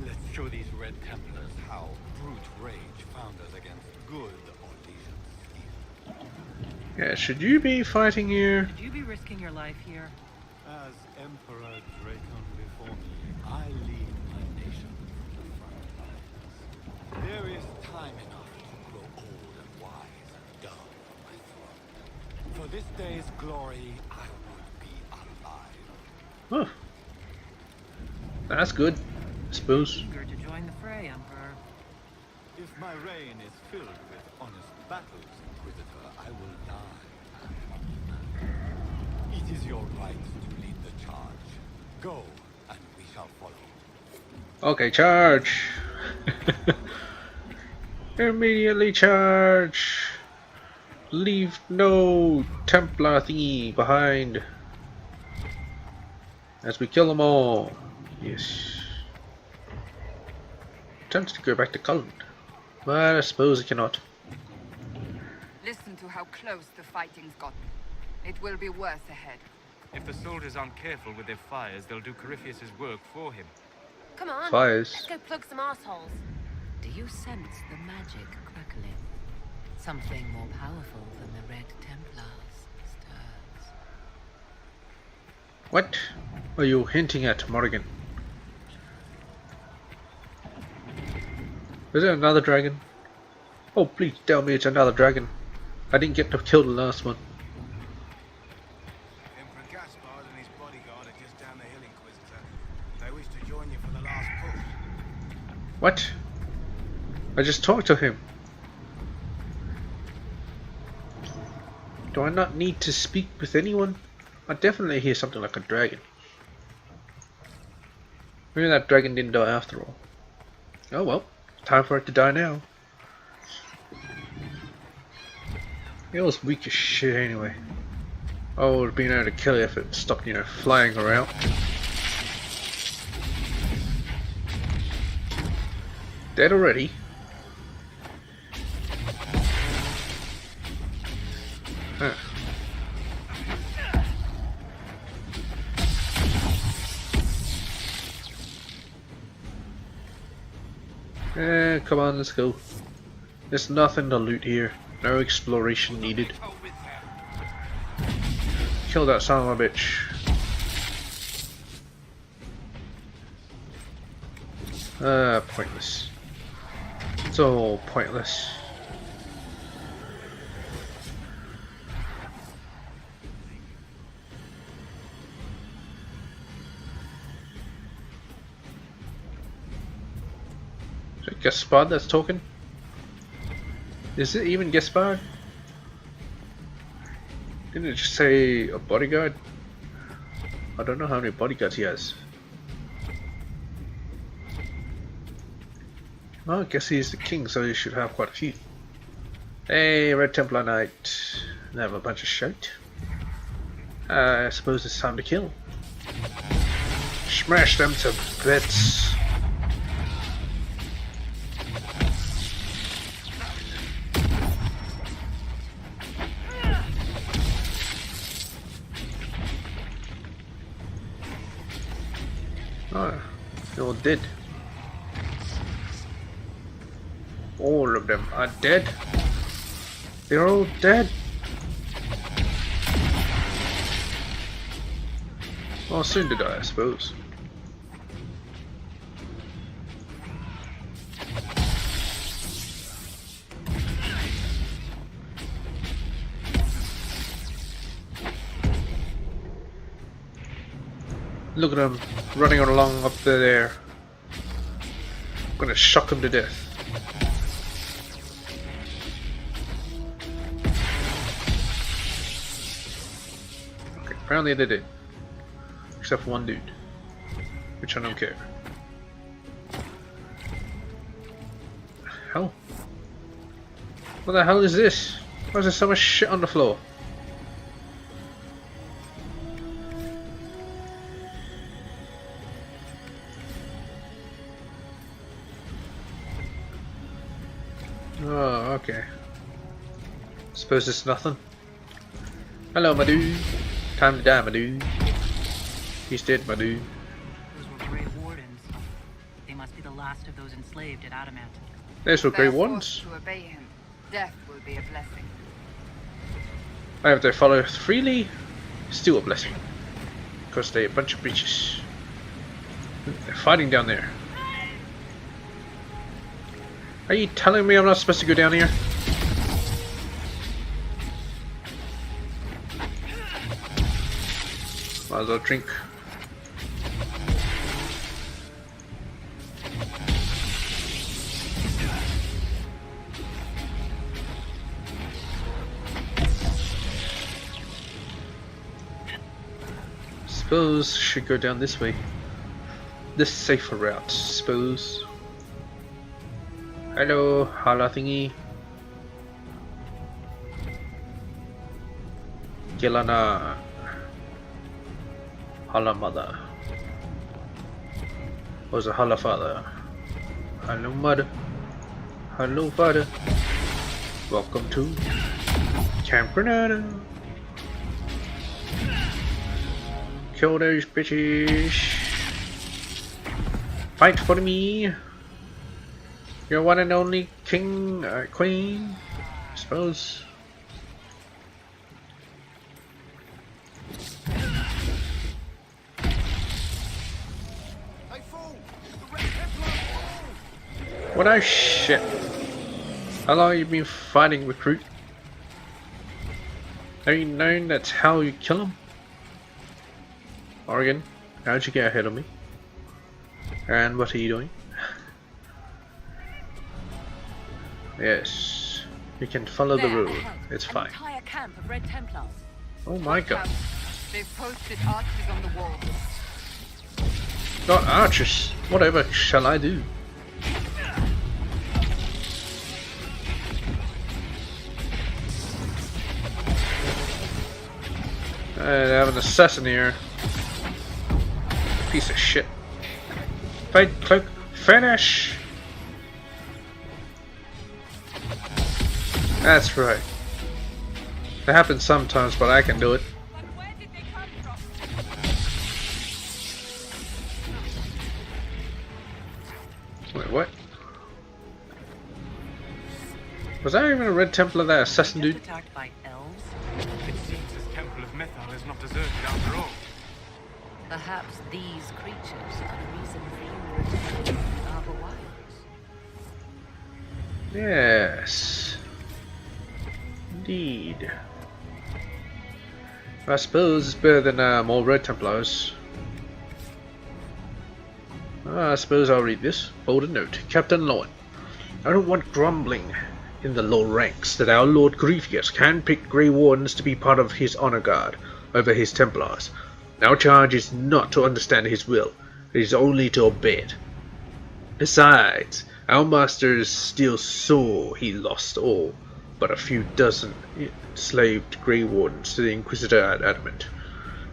let's show these Red Templars how brute rage founders against good Orlesian steel. Yeah, should you be fighting here? Should you be risking your life here? As Emperor Dracon before me, I lead my nation from the front lines. There is time enough to grow old and wise and dull on my throne. For this day's glory, I would be alive. Oh. That's good, I suppose. Eager to join the fray, Emperor. If my reign is filled with honest battles, Inquisitor, I will die. It is your right to lead the charge. Go, and we shall follow. Okay, charge! Immediately charge! Leave no Templar thingy behind. As we kill them all. Yes. Tempted to go back to Cullen, but I suppose I cannot. Listen to how close the fighting's gotten. It will be worse ahead. If the soldiers aren't careful with their fires, they'll do Corypheus' work for him. Come on. Fires. Let's go plug some assholes. Do you sense the magic crackling? Something more powerful than the Red Templars stirs. What are you hinting at, Morrigan? Is there another dragon? Oh, please tell me it's another dragon. I didn't get to kill the last one. Emperor Gaspard and his bodyguard are just down the hill, Inquisitor. They wish to join you for the last push. What? I just talked to him. Do I not need to speak with anyone? I definitely hear something like a dragon. Maybe that dragon didn't die after all. Oh well, time for it to die now. It was weak as shit anyway. I would have been able to kill it if it stopped, you know, flying around. Dead already. Huh. Come on, let's go. There's nothing to loot here. No exploration needed. Kill that son of a bitch. Pointless. It's all pointless. Is it Gaspard that's talking? Is it even Gaspard? Didn't it just say a bodyguard? I don't know how many bodyguards he has. Well, I guess he's the king, so he should have quite a few. Hey, Red Templar Knight. They have a bunch of shite. I suppose it's time to kill. Smash them to bits. Oh, they're all dead. All of them are dead. They're all dead. Well, soon to die, I suppose. Look at them running along up there. I'm gonna shock them to death. Okay, apparently they did. Except for one dude. Which I don't care. Hell? What the hell is this? Why is there so much shit on the floor? Oh, okay. Suppose it's nothing. Hello, my dude. Time to die, my dude. He's dead, my dude. Those were Grey Wardens. They must be the last of those enslaved at Adamant. There's what Grey Wardens. To obey him, death will be a blessing. If they follow freely, still a blessing. Because they're a bunch of bitches. They're fighting down there. Are you telling me I'm not supposed to go down here? Might as well drink. Suppose should go down this way. This safer route, suppose. Hello, holla thingy. Gilana. Holla mother. Was a holla father. Hello mother. Hello father. Welcome to Camp Granada. Kill those bitches. Fight for me. Your one and only king, queen, I suppose. What a shit. How long have you been fighting, recruit? Have you known that's how you kill him? Oregon, how'd you get ahead of me? And what are you doing? Yes, you can follow the road. It's fine. An entire camp of Red Templars. Oh my god. They've posted archers on the walls. Not archers. Whatever shall I do? I have an assassin here. Piece of shit. Fight, cloak, finish! That's right. It happens sometimes, but I can do it. But where did they come from? Wait, what? Was that even a Red Templar, that assassin dude? Attacked by elves? It seems this temple of Mythal is not deserted after all. Perhaps these creatures are the reason for you returning to our Yes. Indeed. I suppose it's better than more Red Templars. I suppose I'll read this. Bold note. Captain Lowen. I don't want grumbling in the low ranks that our Lord Grievius handpicked Grey Wardens to be part of his honor guard over his Templars. Our charge is not to understand his will, it is only to obey it. Besides, our master is still sore he lost all but a few dozen enslaved Grey Wardens to the Inquisitor at Adamant.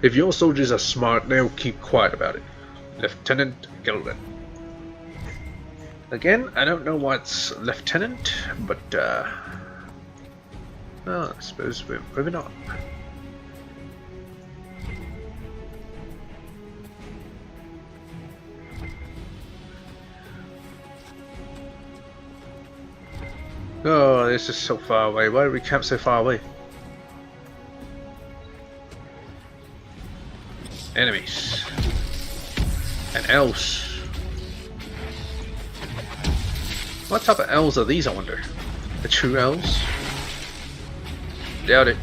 If your soldiers are smart, they'll keep quiet about it. Lieutenant Gelden. Again, I don't know what's Lieutenant, but well, I suppose we're moving on. Oh, this is so far away. Why did we camp so far away? Enemies. And elves. What type of elves are these, I wonder? The true elves? Doubt it.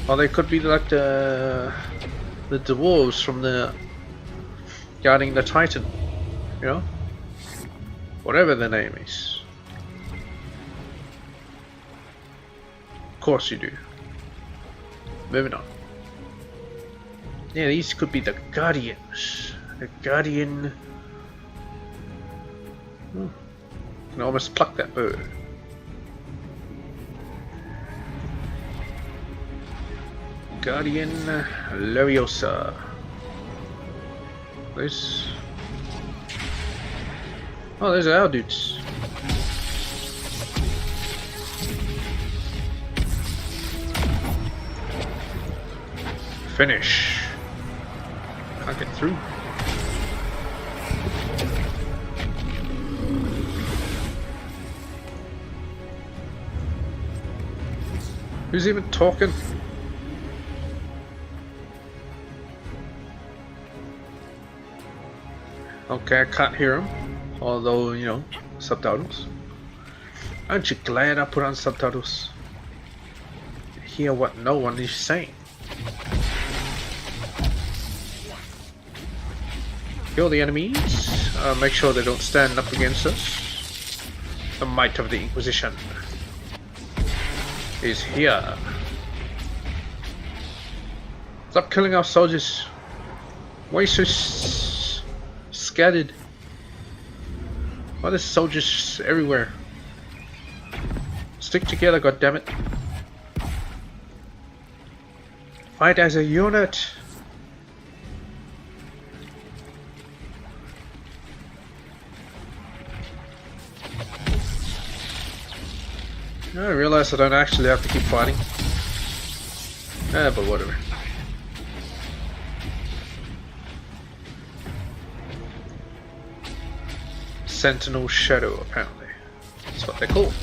Or they could be like the dwarves from the guarding the Titan. You know? Whatever their name is. Of course you do. Moving on. Yeah, these could be the Guardians. The Guardian... can almost pluck that bird. Guardian Leviosa. This... oh, there's our dudes. Finish. Can't get through. Who's even talking? Okay, I can't hear him. Although, you know, subtitles. Aren't you glad I put on subtitles? Hear what no one is saying. Kill the enemies. Make sure they don't stand up against us. The might of the Inquisition is here. Stop killing our soldiers. Why are you so scattered? Why are there soldiers everywhere? Stick together, goddammit. Fight as a unit. I realize I don't actually have to keep fighting. But whatever. Sentinel Shadow, apparently. That's what they're called.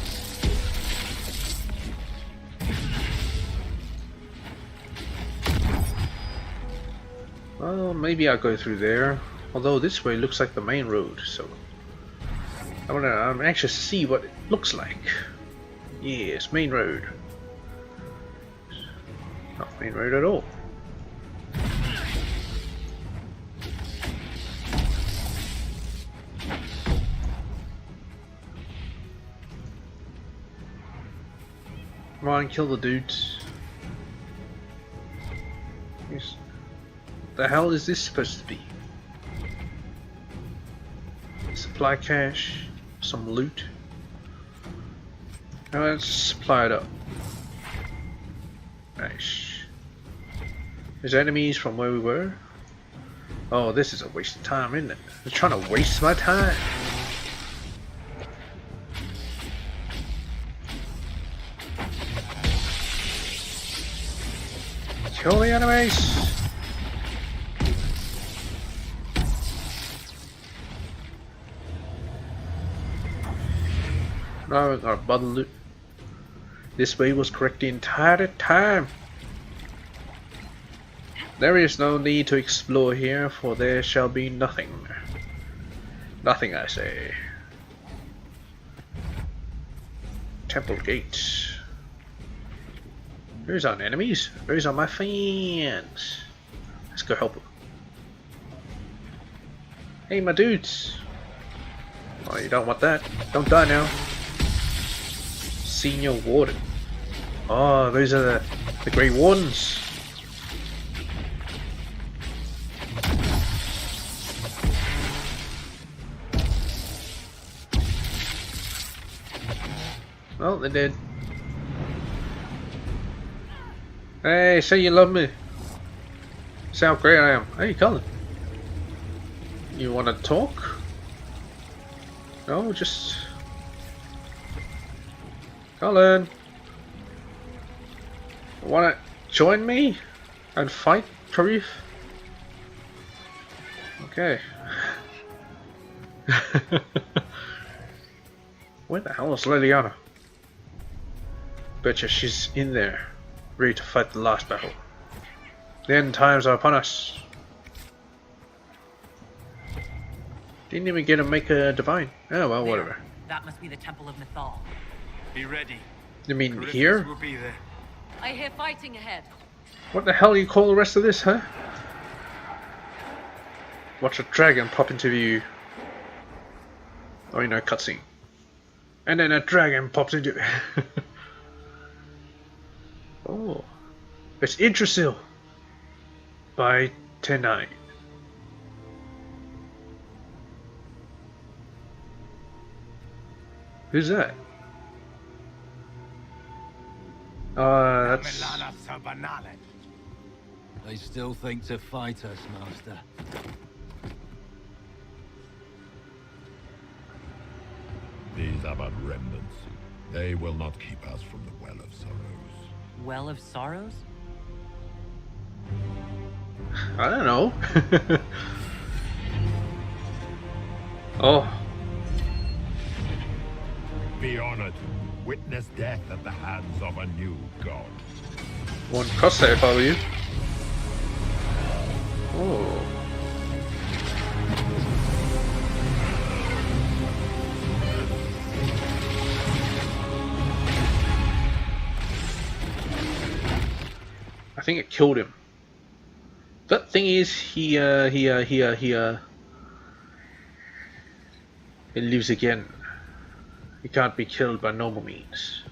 Well, maybe I'll go through there. Although this way looks like the main road, so... I'm anxious to see what it looks like. Yes, main road. Not main road at all. Come on, kill the dudes. Yes. The hell is this supposed to be? Supply cache, some loot. Now let's supply it up. Nice. There's enemies from where we were. Oh, this is a waste of time, isn't it? They're trying to waste my time. Kill the enemies! No, we got a bundle loot. This way was correct the entire time. There is no need to explore here, for there shall be nothing. Nothing, I say. Temple Gate. Those aren't enemies. Those are my fans. Let's go help them. Hey, my dudes. Oh, you don't want that. Don't die now. Senior Warden. Oh, those are the Grey Wardens. Oh, they're dead. Hey, say you love me. Say how great I am. Hey, Colin. You want to talk? No, just... Colin. Want to join me and fight Karif? Okay. Where the hell is Liliana? Betcha she's in there, ready to fight the last battle. The end times are upon us. Didn't even get to make a divine. Oh well, whatever. That must be the Temple of Mythal. Be ready. You mean Corypheus here? will be there. I hear fighting ahead. What the hell do you call the rest of this, huh? Watch a dragon pop into view. Oh, you know, cutscene. And then a dragon pops into... Oh. It's Idrisil by Tenai. Who's that? That's... They still think to fight us, Master. These are but remnants. They will not keep us from the Well of Sorrows. Well of Sorrows? I don't know. Oh. Be honored. Witness death at the hands of a new god. One cross there if I were you. Oh. I think it killed him. But thing is, he lives again. He can't be killed by normal means.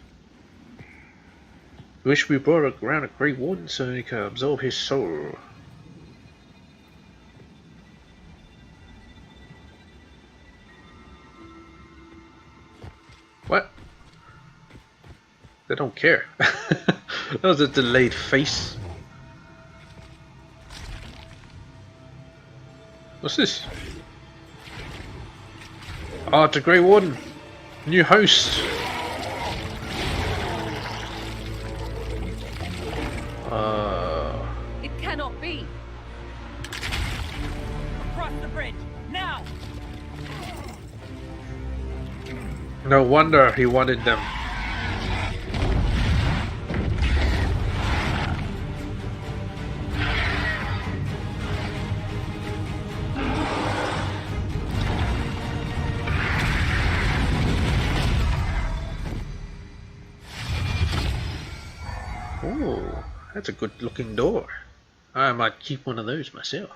Wish we brought around a Grey Warden so he could absorb his soul. What? They don't care. That was a delayed face. What's this? Oh, it's a Grey Warden. New host. It cannot be. Across the bridge, now! No wonder he wanted them. Oh, that's a good looking door. I might keep one of those myself.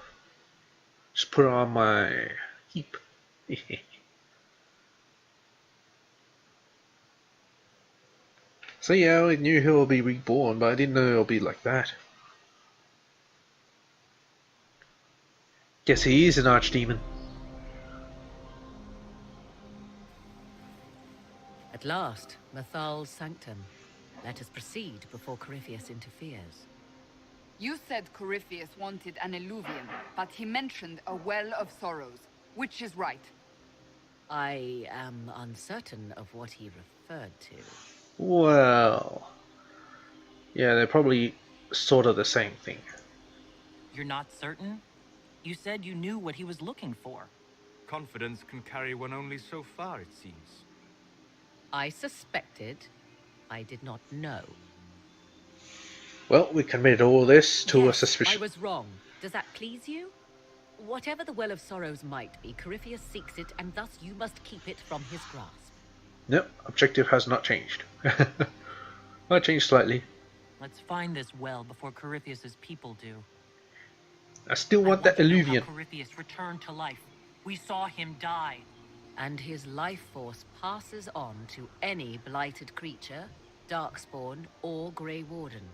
Just put it on my heap. So yeah, I knew he'll be reborn, but I didn't know it'll be like that. Guess he is an archdemon. At last, Mythal's sanctum. Let us proceed before Corypheus interferes. You said Corypheus wanted an illuvium, but he mentioned a Well of Sorrows. Which is right? I am uncertain of what he referred to. Well... yeah, they're probably sort of the same thing. You're not certain? You said you knew what he was looking for. Confidence can carry one only so far, it seems. I suspected. I did not know. Well, we committed all this to a I suspicion. was wrong. Does that please you? Whatever the Well of Sorrows might be, Corypheus seeks it, and thus you must keep it from his grasp. No, objective has not changed. Might change slightly. Let's find this well before Corypheus's people do. I still want that to know Illuvian. how Corypheus returned to life. We saw him die. And his life force passes on to any blighted creature, darkspawn, or Grey Warden.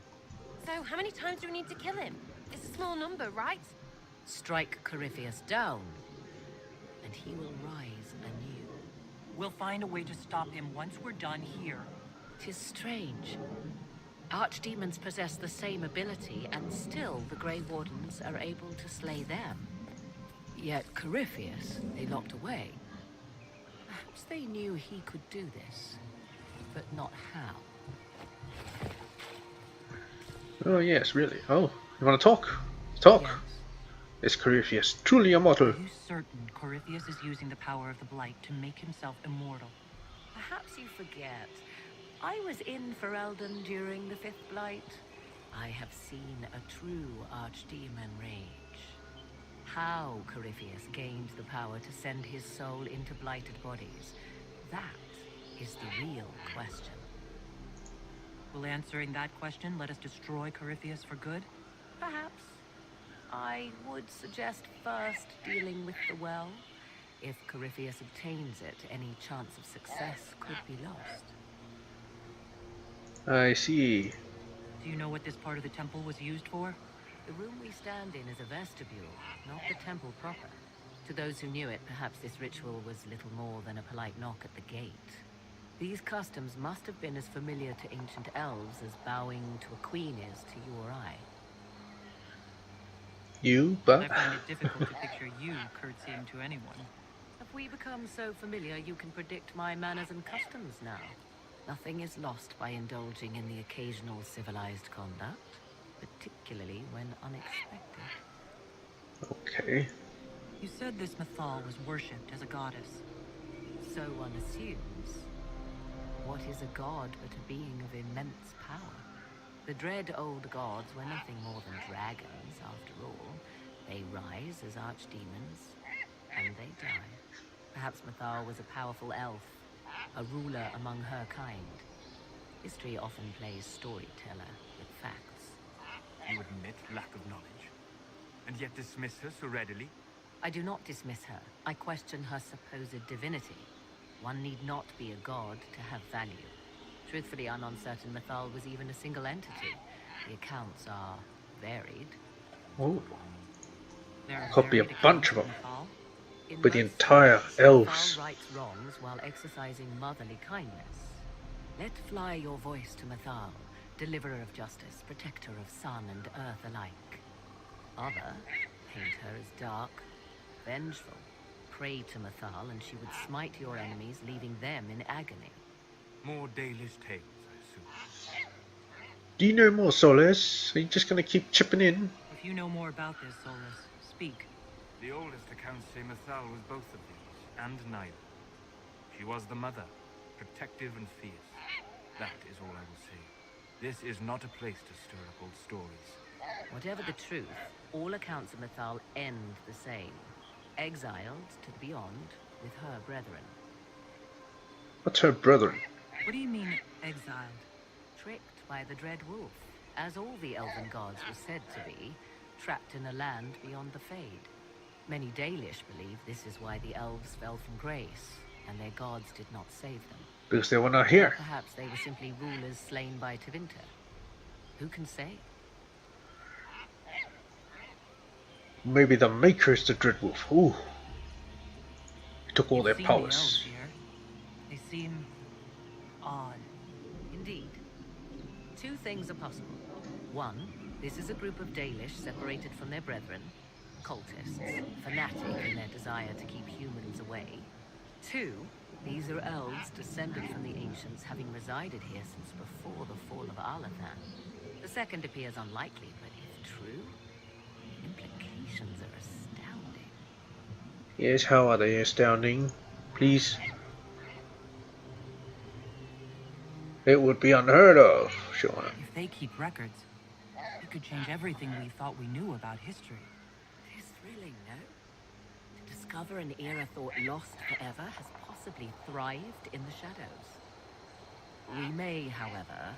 So, how many times do we need to kill him? It's a small number, right? Strike Corypheus down, and he will rise anew. We'll find a way to stop him once we're done here. 'Tis strange. Archdemons possess the same ability, and still the Grey Wardens are able to slay them. Yet Corypheus they locked away. Perhaps they knew he could do this, but not how. Oh yes, really. Oh, you want to talk? Talk. Yes. Is Corypheus truly immortal? Are you certain Corypheus is using the power of the Blight to make himself immortal? Perhaps you forget. I was in Ferelden during the Fifth Blight. I have seen a true Archdemon rage. How Corypheus gained the power to send his soul into blighted bodies, that is the real question. Will answering that question let us destroy Corypheus for good? Perhaps. I would suggest first dealing with the well. If Corypheus obtains it, any chance of success could be lost. I see. Do you know what this part of the temple was used for? The room we stand in is a vestibule, not the temple proper. To those who knew it, perhaps this ritual was little more than a polite knock at the gate. These customs must have been as familiar to ancient elves as bowing to a queen is to you or I. But I find it difficult to picture you curtsying to anyone. Have we become so familiar you can predict my manners and customs now? Nothing is lost by indulging in the occasional civilized conduct, particularly when unexpected. Okay. You said this Mythal was worshipped as a goddess. So one assumes. What is a god but a being of immense power? The dread old gods were nothing more than dragons, after all. They rise as archdemons, and they die. Perhaps Mythal was a powerful elf, a ruler among her kind. History often plays storyteller with facts. You admit lack of knowledge, and yet dismiss her so readily? I do not dismiss her. I question her supposed divinity. One need not be a god to have value. Truthfully, I'm uncertain Mythal was even a single entity. The accounts are varied. Oh. Could be a bunch of them. But the entire elves. Mythal rights wrongs while exercising motherly kindness. Let fly your voice to Mythal, deliverer of justice, protector of sun and earth alike. Other paint her as dark, vengeful. Pray to Mythal and she would smite your enemies, leaving them in agony. More Dalish tales, I assume. Do you know more, Solas? Are you just going to keep chipping in? If you know more about this, Solus, speak. The oldest accounts say Mythal was both of these, and neither. She was the mother, protective and fierce. That is all I will say. This is not a place to stir up old stories. Whatever the truth, all accounts of Mythal end the same. Exiled to the beyond with her brethren. What's her brethren? What do you mean, exiled? Tricked by the dread wolf, as all the elven gods were said to be, trapped in a land beyond the Fade. Many Dalish believe this is why the elves fell from grace, and their gods did not save them. Because they were not here. Perhaps they were simply rulers slain by Tevinter. Who can say? Maybe the maker's the Dreadwolf. Ooh. Took all their powers. They seem odd. Indeed. Two things are possible. One, this is a group of Dalish separated from their brethren, cultists, fanatic in their desire to keep humans away. Two, these are elves descended from the ancients, having resided here since before the fall of Alathan. The second appears unlikely, but if true, implications are astounding. Yes, how are they astounding? Please. It would be unheard of, Sean. If they keep records, could change everything we thought we knew about history. This thrilling, no? To discover an era thought lost forever has possibly thrived in the shadows. We may, however,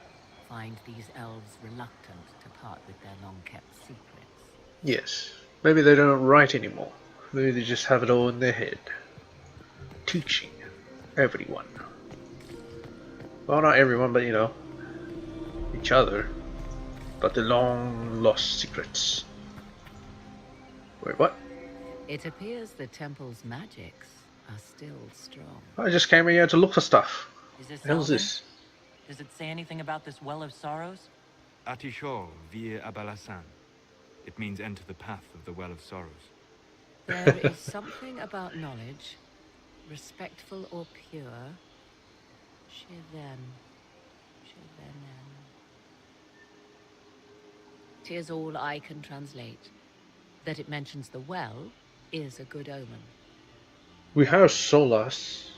find these elves reluctant to part with their long-kept secrets. Yes. Maybe they don't write anymore. Maybe they just have it all in their head. Teaching everyone. Well, not everyone, but you know, each other. But the long lost secrets. Wait, what? It appears the temple's magics are still strong. I just came here to look for stuff. Is this What the hell's Elven? this? Does it say anything about this Well of Sorrows? Atishor vir Abalasan. It means enter the path of the Well of Sorrows. There is something about knowledge, respectful or pure. Shiven. Shivenen. 'Tis all I can translate. That it mentions the well is a good omen. We have Solas.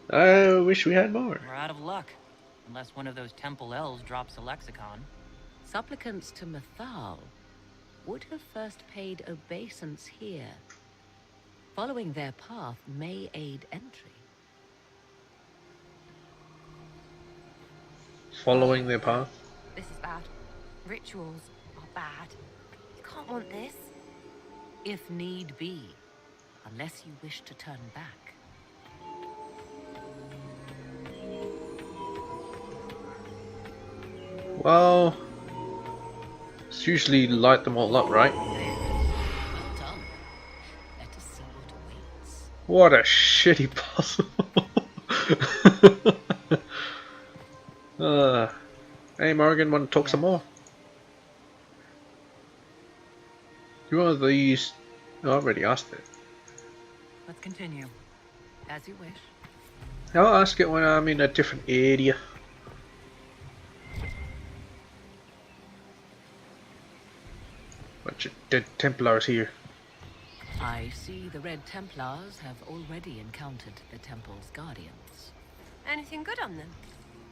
I wish we had more. We're out of luck. Unless one of those temple elves drops a lexicon. Supplicants to Mythal would have first paid obeisance here. Following their path may aid entry. Following their path? This is bad. Rituals are bad. You can't want this. If need be, unless you wish to turn back. Well, it's usually light them all up, right? Well done. Let us see what awaits. What a shitty puzzle. Hey Morgan, want to talk some more? You want these? Oh, I already asked it. Let's continue. As you wish. I'll ask it when I'm in a different area. Bunch of dead Templars here. I see the Red Templars have already encountered the temple's guardians. Anything good on them?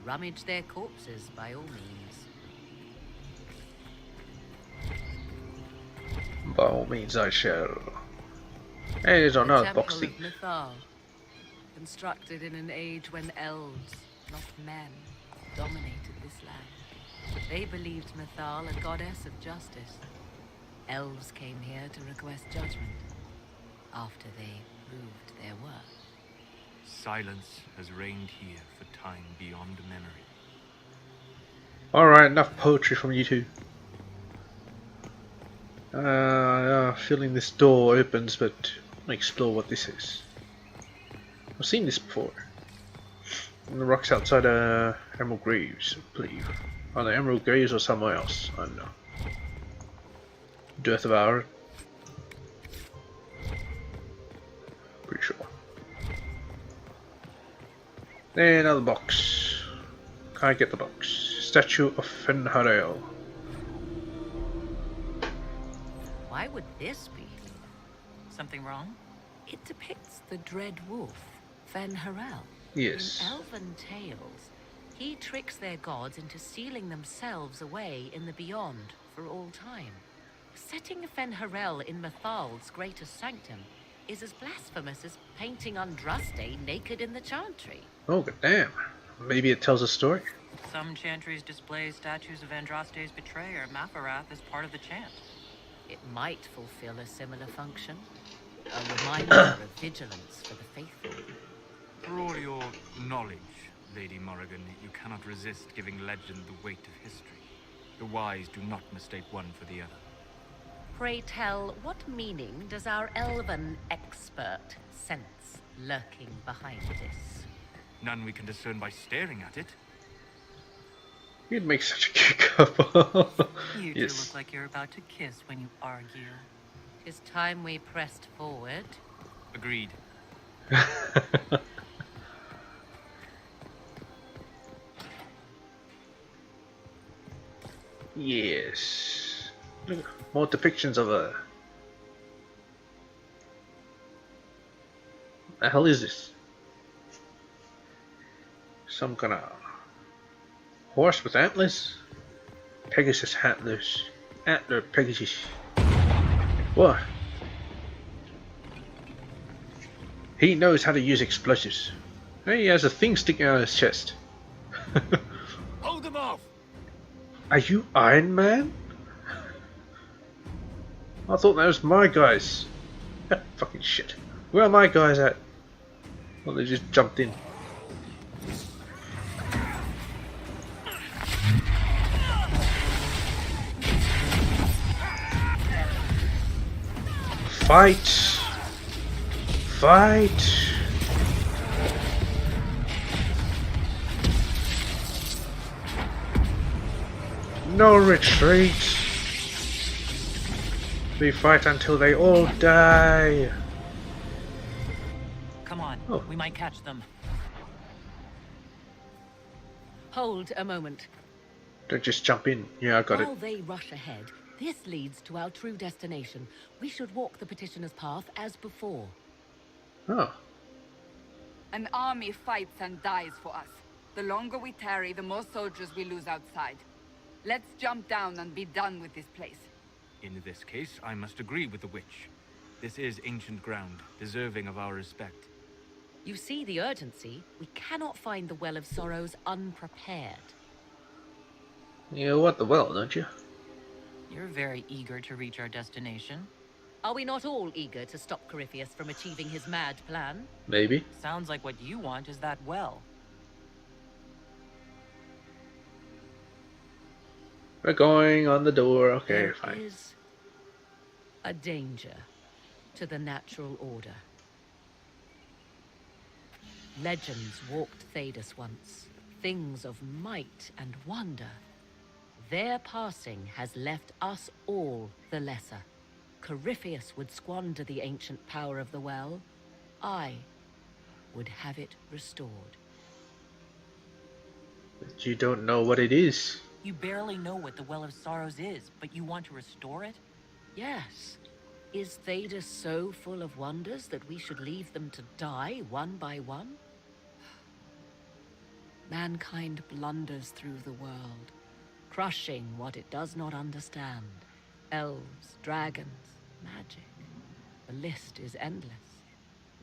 Rummage their corpses by all means. By all means I shall. Hey, there's another box Temple thing. of Mythal, constructed in an age when elves, not men, dominated this land. They believed Mythal a goddess of justice. Elves came here to request judgment after they proved their worth. Silence has reigned here for time beyond memory. Alright, enough poetry from you two. Feeling this door opens, but I want to explore what this is. I've seen this before. On the rocks outside Emerald Graves, I believe. Are they Emerald Graves or somewhere else? I don't know. Death of Hour. Pretty sure. And another box. Can I get the box? Statue of Fenharel. Why would this be? Something wrong? It depicts the dread wolf, Fenharel. Yes. In elven tales, he tricks their gods into sealing themselves away in the beyond for all time. Setting Fenharel in Mythal's greatest sanctum is as blasphemous as painting Andraste naked in the chantry. Oh, goddamn. Maybe it tells a story. Some chantries display statues of Andraste's betrayer, Mafarath, as part of the chant. It might fulfill a similar function. A reminder of vigilance for the faithful. For all your knowledge, Lady Morrigan, you cannot resist giving legend the weight of history. The wise do not mistake one for the other. Pray tell, what meaning does our elven expert sense lurking behind this? None we can discern by staring at it. You'd make such a cute couple. You Yes. two look like you're about to kiss when you argue. 'Tis time we pressed forward. Agreed. Yes. Look, more depictions of her. What the hell is this? Some kind of horse with antlers? Pegasus Atlas. Atlas Pegasus. What? He knows how to use explosives. He has a thing sticking out of his chest. Hold them off! Are you Iron Man? I thought that was my guys. Fucking shit. Where are my guys at? Well, they just jumped in. Fight! Fight! No retreat! We fight until they all die! Come on, we might catch them. Hold a moment. Don't just jump in. Yeah, I got it. While they rush ahead, this leads to our true destination. We should walk the petitioner's path as before. Oh. An army fights and dies for us. The longer we tarry, the more soldiers we lose outside. Let's jump down and be done with this place. In this case, I must agree with the witch. This is ancient ground, deserving of our respect. You see the urgency? We cannot find the Well of Sorrows unprepared. You want the well, don't you? You're very eager to reach our destination. Are we not all eager to stop Corypheus from achieving his mad plan? Maybe. Sounds like what you want is that well. We're going on the door. Okay, there fine. There is a danger to the natural order. Legends walked Thedas once, things of might and wonder. Their passing has left us all the lesser. Corypheus would squander the ancient power of the well. I would have it restored. But you don't know what it is. You barely know what the Well of Sorrows is, but you want to restore it? Yes. Is Thedas so full of wonders that we should leave them to die one by one? Mankind blunders through the world, crushing what it does not understand. Elves, dragons, magic. The list is endless.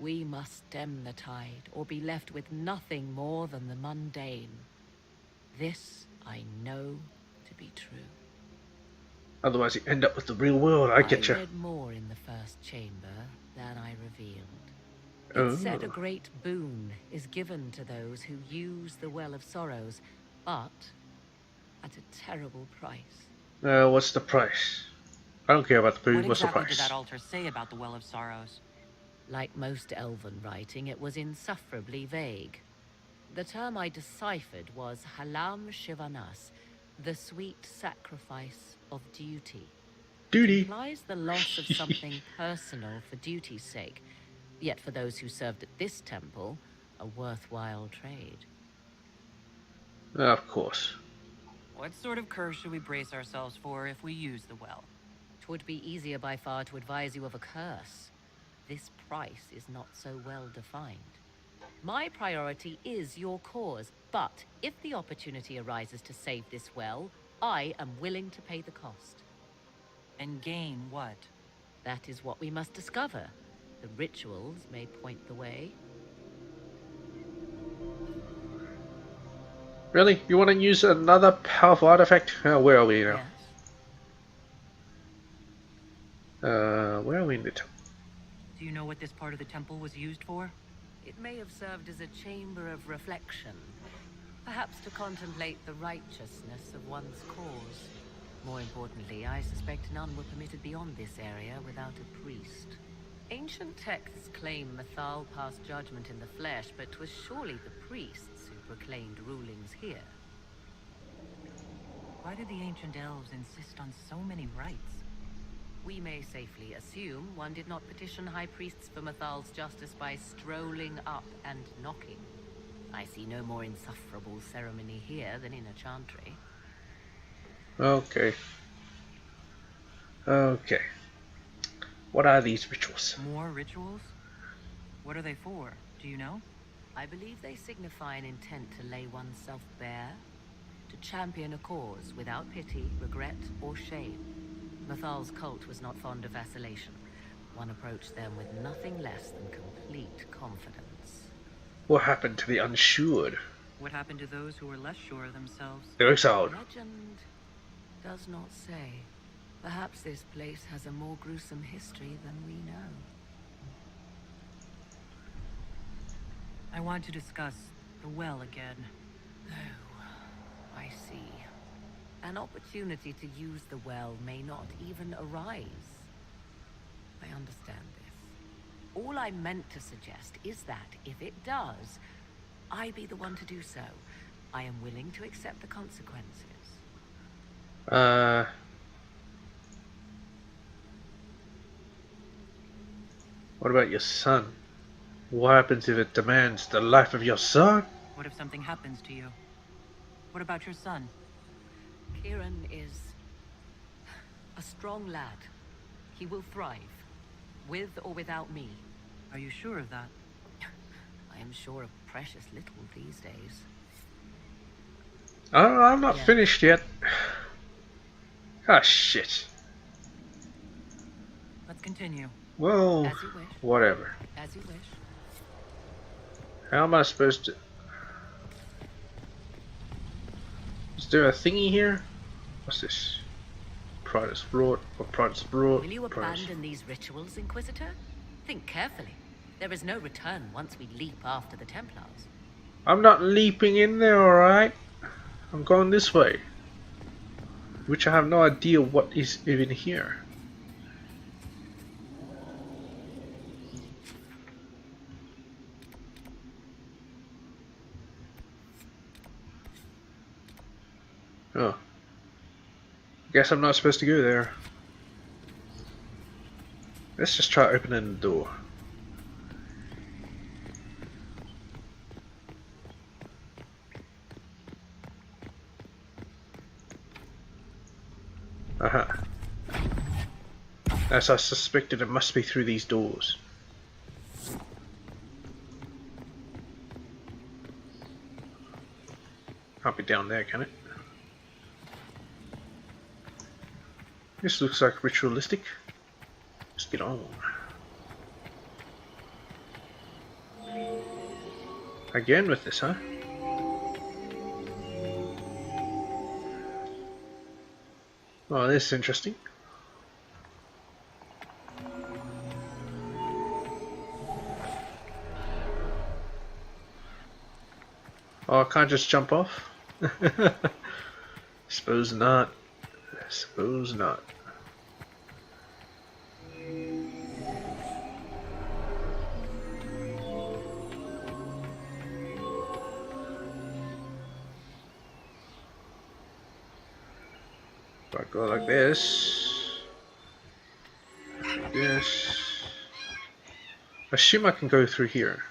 We must stem the tide, or be left with nothing more than the mundane. This I know to be true. Otherwise you end up with the real world, I get you. I read more in the first chamber than I revealed. It said a great boon is given to those who use the Well of Sorrows, but at a terrible price. What's the price? I don't care about the boon, what's the What exactly price? did that altar say about the Well of Sorrows? Like most elven writing, it was insufferably vague. The term I deciphered was Halam Shivanas, the sweet sacrifice of duty. Duty. It implies the loss of something personal for duty's sake, yet for those who served at this temple, a worthwhile trade. Of course. What sort of curse should we brace ourselves for if we use the well? 'Twould be easier by far to advise you of a curse. This price is not so well defined. My priority is your cause, but if the opportunity arises to save this well, I am willing to pay the cost. And gain what? That is what we must discover. The rituals may point the way. Really? You want to use another powerful artifact? Where are we now? Yes. Where are we in the temple? Do you know what this part of the temple was used for? It may have served as a chamber of reflection, perhaps to contemplate the righteousness of one's cause. More importantly, I suspect none were permitted beyond this area without a priest. Ancient texts claim Mythal passed judgment in the flesh, but 'twas surely the priests who proclaimed rulings here. Why did the ancient elves insist on so many rites? We may safely assume one did not petition high priests for Mythal's justice by strolling up and knocking. I see no more insufferable ceremony here than in a chantry. Okay. Okay. What are these rituals? More rituals? What are they for? Do you know? I believe they signify an intent to lay oneself bare. to champion a cause without pity, regret, or shame. Mathal's cult was not fond of vacillation. One approached them with nothing less than complete confidence. What happened to the unsure? What happened to those who were less sure of themselves? They're exiled. Legend does not say. Perhaps this place has a more gruesome history than we know. I want to discuss the well again. Oh, I see. An opportunity to use the well may not even arise. I understand this. All I meant to suggest is that, if it does, I be the one to do so. I am willing to accept the consequences. What about your son? What happens if it demands the life of your son? What if something happens to you? What about your son? Kieran is a strong lad. He will thrive, with or without me. Are you sure of that? I am sure of precious little these days. Oh, I'm not finished yet. Ah, shit. Let's continue. Well, As you wish. whatever. As you wish. How am I supposed to... Is there a thingy here? What's this? Pride is brought, or pride is brought. Will you abandon these rituals, Inquisitor? Think carefully. There is no return once we leap after the Templars. I'm not leaping in there, alright? I'm going this way. Which I have no idea what is even here. Oh. Guess I'm not supposed to go there. Let's just try opening the door. Aha. As I suspected, it must be through these doors. Can't be down there, can it? This looks like ritualistic. Let's get on. Again with this, huh? Oh, this is interesting. Oh, I can't just jump off? Suppose not. Suppose not. If I go like this, like this, I assume I can go through here.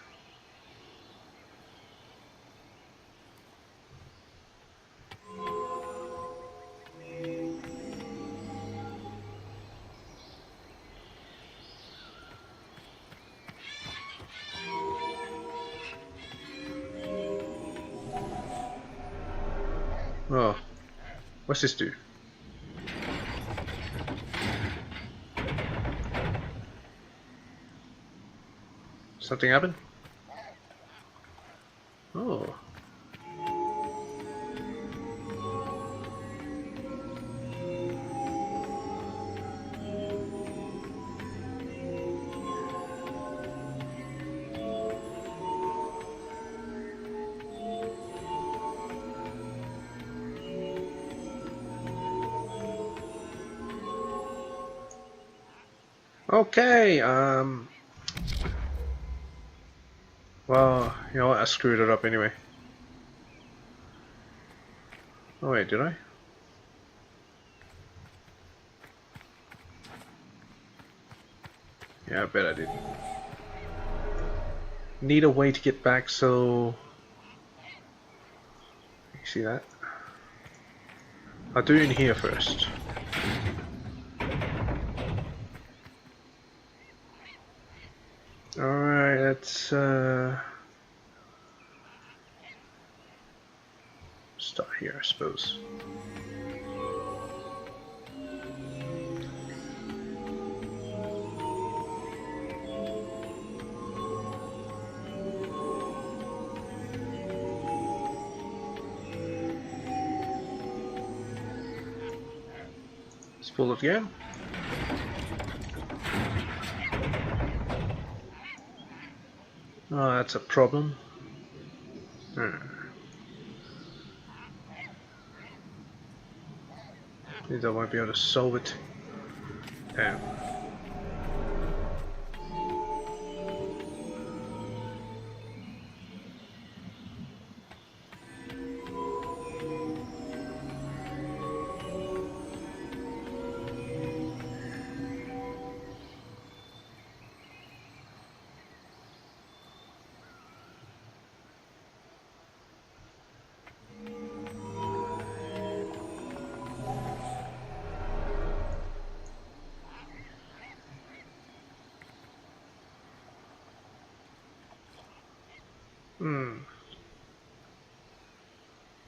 Oh, what's this do? Something happened? Oh. Okay, well, you know what, I screwed it up anyway. Oh wait, did I? Yeah, I bet I did. Need a way to get back, so... You see that? I'll do it in here first. Alright, let's start here, I suppose. It's full again. Oh, that's a problem. Means I won't be able to solve it. Damn.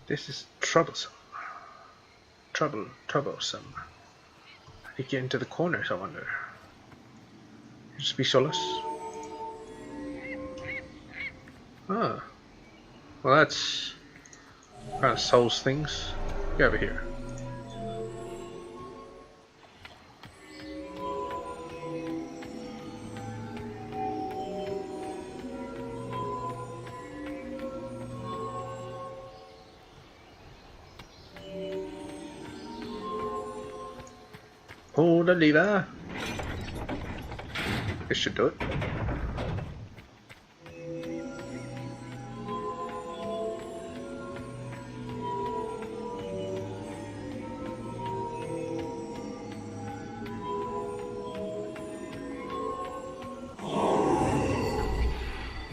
This is troublesome. Troublesome. How do you get into the corners, I wonder? Just be solus. Ah. Well, that's kind of solves things. Get over here. Pull the lever. This should do it.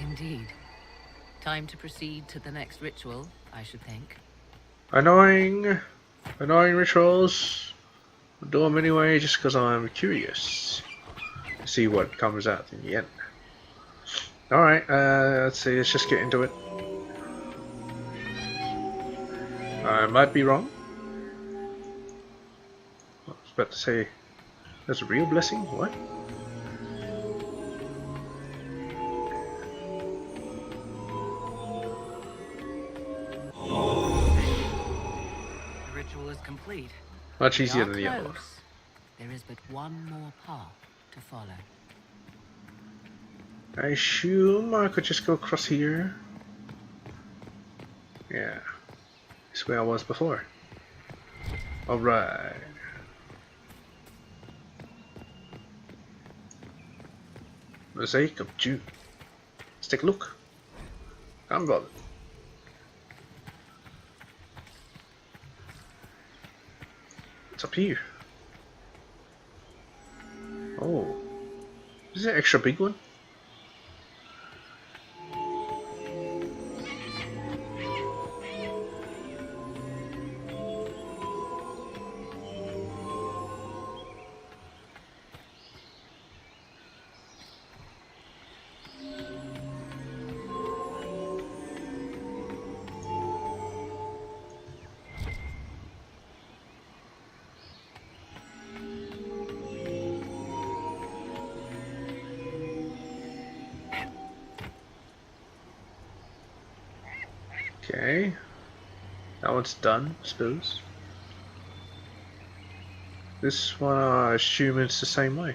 Indeed. Time to proceed to the next ritual, I should think. Annoying rituals. I'll do them anyway just because I'm curious to see what comes out in the end. Alright, let's see, let's just get into it. I might be wrong. I was about to say, there's a real blessing? What? The ritual is complete. Much easier than the other one. There is but one more path to follow. I assume I could just go across here. Yeah. This way I was before. Alright. Mosaic of June. Let's take a look. I'm bothered. What's up here? Oh. Is it an extra big one? Okay, that one's done, I suppose. This one, I assume it's the same way.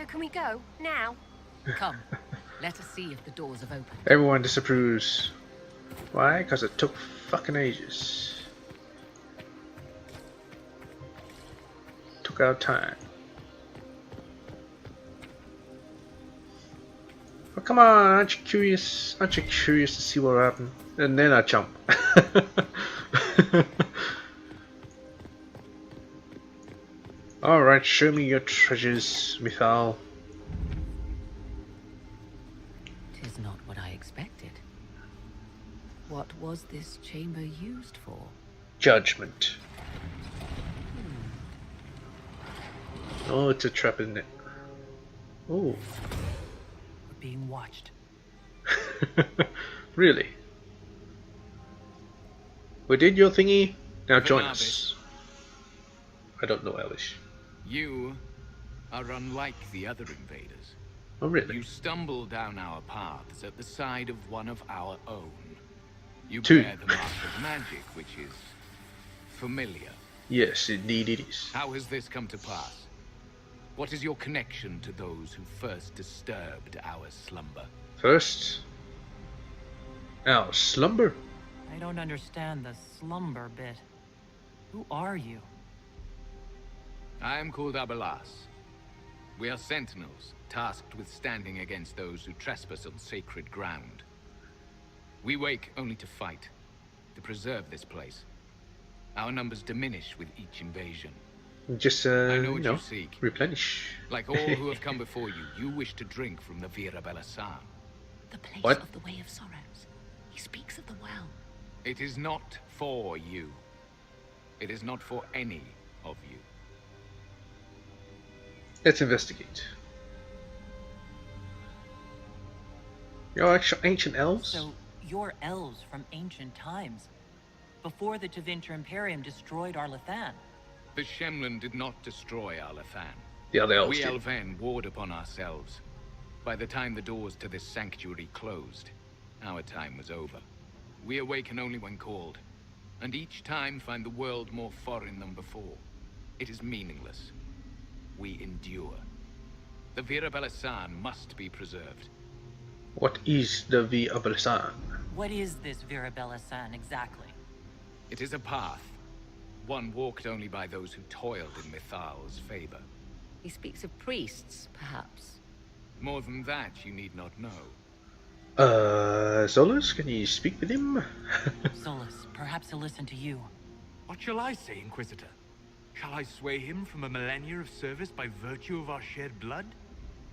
Can we go now? Come, let us see if the doors have opened. Everyone disapproves. Why? Because it took fucking ages. Took our time. Well, come on, aren't you curious? Aren't you curious to see what happened? And then I jump. Alright, show me your treasures, Mithal. Tis not what I expected. What was this chamber used for? Judgment. Oh, it's a trap, isn't it? Oh. We're being watched. Really? We did your thingy, now join us. I don't know Elvish. You are unlike the other invaders. Oh, really? You stumble down our paths at the side of one of our own. You Two. bear the mark of magic, which is familiar. Yes, indeed it is. How has this come to pass? What is your connection to those who first disturbed our slumber? First, our slumber. I don't understand the slumber bit. Who are you? I am called Abelas. We are sentinels, tasked with standing against those who trespass on sacred ground. We wake only to fight, to preserve this place. Our numbers diminish with each invasion. Just, I know what you know, you seek. replenish. Like all who have come before you, you wish to drink from the Vira Belasan. The place What? of the Way of Sorrows. He speaks of the well. It is not for you. It is not for any of you. Let's investigate. You're actual ancient elves? So, you're elves from ancient times. Before the Tevinter Imperium destroyed Arlathan. The Shemlin did not destroy Arlathan. The other elves We did. Elven warred upon ourselves. By the time the doors to this sanctuary closed, our time was over. We awaken only when called, and each time find the world more foreign than before. It is meaningless. We endure. The Vira Belasan must be preserved. What is the Vira Belasan? What is this Vira Belasan exactly? It is a path, one walked only by those who toiled in Mithal's favor. He speaks of priests, perhaps. More than that, you need not know. Solus, can you speak with him? Solus, perhaps he'll listen to you. What shall I say, Inquisitor? Shall I sway him from a millennia of service by virtue of our shared blood?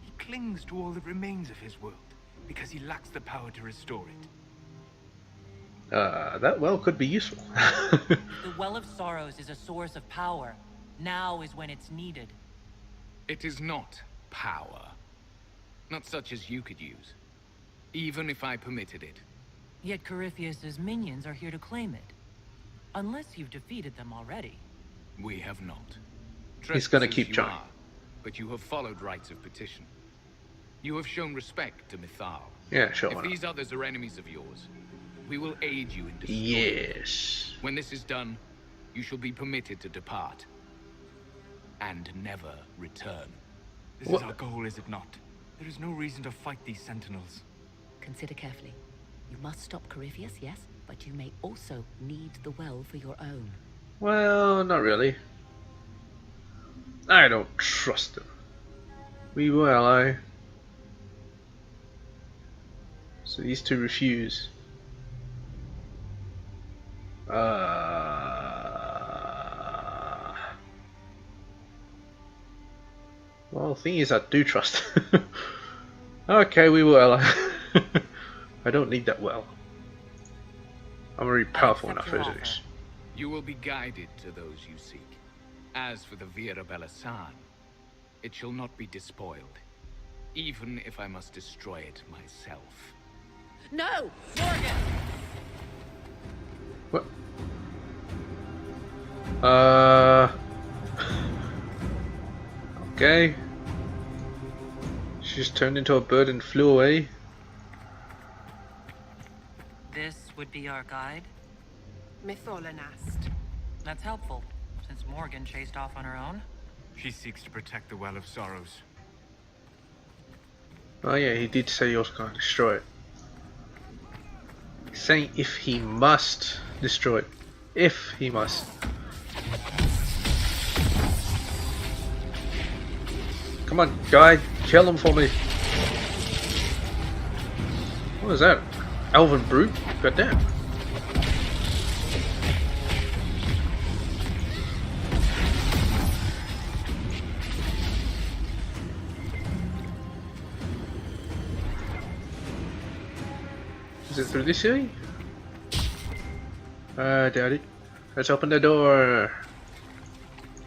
He clings to all that remains of his world, because he lacks the power to restore it. That well could be useful. The Well of Sorrows is a source of power. Now is when it's needed. It is not power. Not such as you could use. Even if I permitted it. Yet Corypheus's minions are here to claim it. Unless you've defeated them already. We have not. He's gonna Trespassers keep you trying. are, but you have followed rites of petition. You have shown respect to Mithal. Yeah, sure. If these others are enemies of yours, we will aid you in destroying. Yes. When this is done, you shall be permitted to depart. And never return. This is our goal, is it not? There is no reason to fight these sentinels. Consider carefully. You must stop Corypheus, yes, but you may also need the well for your own. Well, not really. I don't trust him. We were ally. So these two refuse. Well, the thing is, I do trust. Okay, we will ally. I don't need that well. I'm already powerful enough as it is. You will be guided to those you seek. As for the Vira Belasan, it shall not be despoiled, even if I must destroy it myself. No! Morgan! What? Okay. She just turned into a bird and flew away. This would be our guide? Mytholanast. That's helpful, since Morgan chased off on her own. She seeks to protect the Well of Sorrows. Oh yeah, he did say he was going to destroy it. He's saying if he must destroy it. If he must. Come on, guy, kill him for me. What is that? Elven brute? Goddamn. Is it through this way? I doubt it. Let's open the door.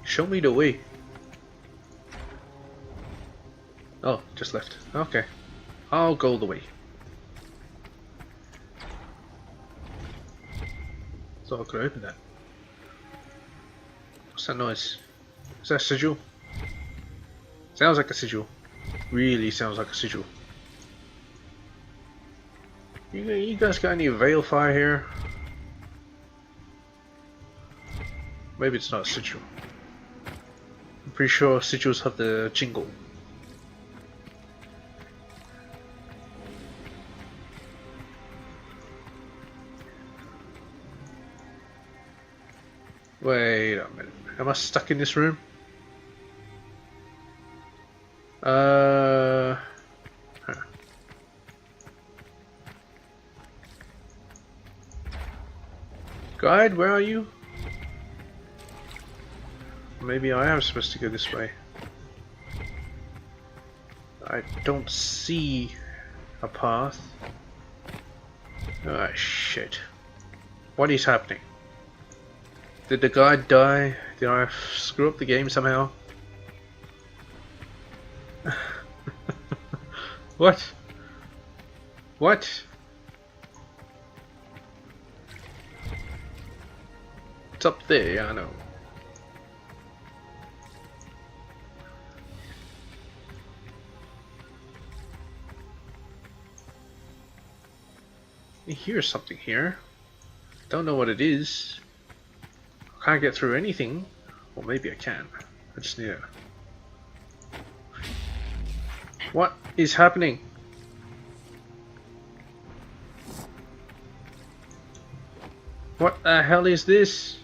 Show me the way. Oh, just left. Okay. I'll go the way. So I could open that. What's that noise? Is that a sigil? Sounds like a sigil. Really sounds like a sigil. You guys got any veil fire here? Maybe it's not a sigil. I'm pretty sure sigils have the jingle. Wait a minute. Am I stuck in this room? Huh. Guide, where are you? Maybe I am supposed to go this way. I don't see a path. Ah, shit. What is happening? Did the guide die? Did I screw up the game somehow? What? What? It's up there, yeah, I know. I hear something here. Don't know what it is. I can't get through anything. Or maybe I can. I just need to... What is happening? What the hell is this?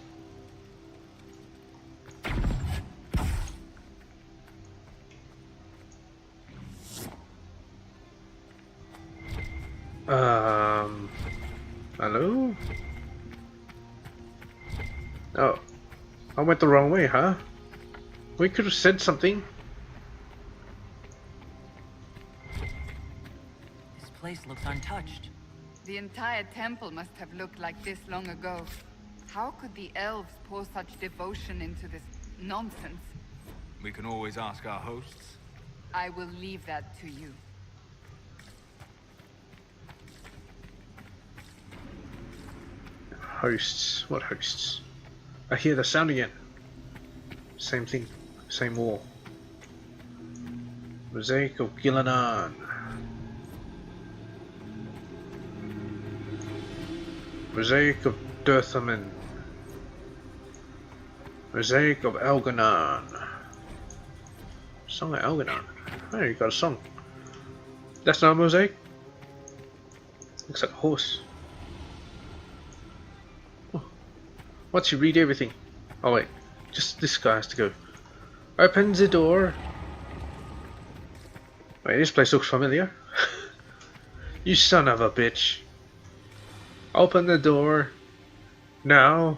Hello? Oh, I went the wrong way, huh? We could have said something. This place looks untouched. The entire temple must have looked like this long ago. How could the elves pour such devotion into this nonsense? We can always ask our hosts. I will leave that to you. Hosts? What hosts? I hear the sound again. Same thing. Same wall. Mosaic of Gilanan. Mosaic of Dirthaman. Mosaic of Elganon. Song of Elganon. Oh, you got a song. That's not a mosaic? Looks like a horse. Oh. Once you read everything. Oh wait, just this guy has to go. Open the door. Wait, this place looks familiar. You son of a bitch. Open the door. Now.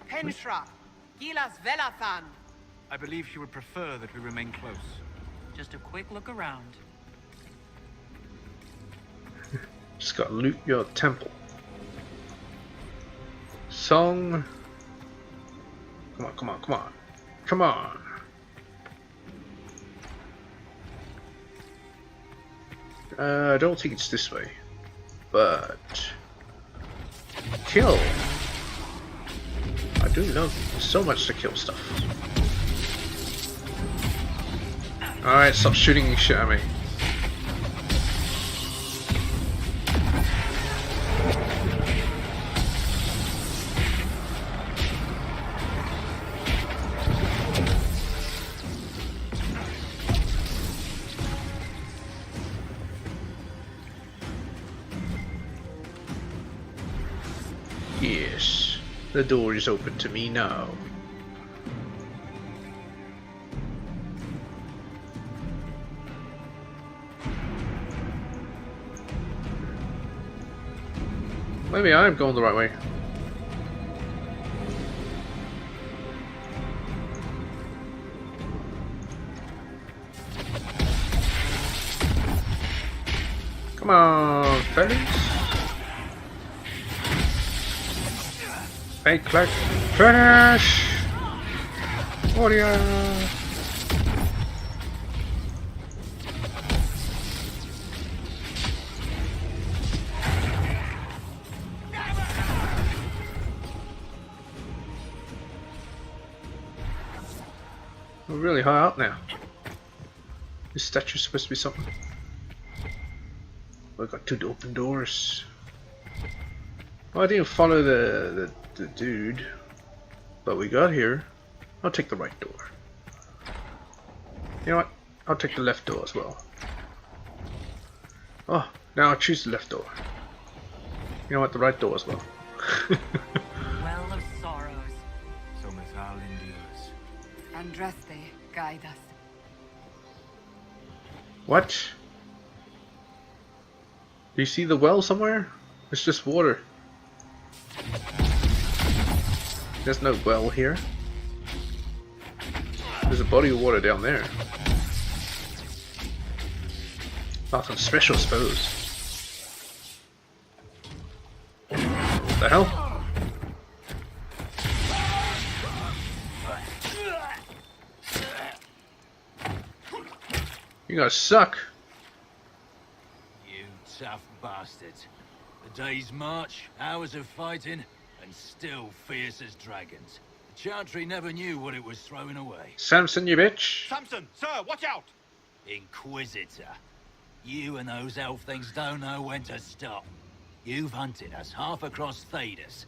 Henshra, Gilas Velathan. I believe she would prefer that we remain close. Just a quick look around. Just gotta loot your temple. Song. Come on, come on, come on. Come on. I don't think it's this way. But... Kill! I do love so much to kill stuff. Alright, stop shooting shit at me. Yes, the door is open to me now. Maybe I'm going the right way. Come Come on, fellas. Fake click. Finish! Warrior! We're really high up now. This statue's supposed to be something. We've got 2 open doors. Well, I didn't follow the dude, but we got here. I'll take the right door. You know what? I'll take the left door as well. Oh, now I'll choose the left door. You know what? The right door as well. Well of sorrows. So Mithal endures. Andraste, guide us. What? Do you see the well somewhere? It's just water. There's no well here. There's a body of water down there. Nothing special, I suppose. What the hell? You guys suck. You tough bastards. A day's march, hours of fighting, and still fierce as dragons. The Chantry never knew what it was throwing away. Samson, you bitch. Samson, sir, watch out! Inquisitor. You and those elf things don't know when to stop. You've hunted us half across Thedas.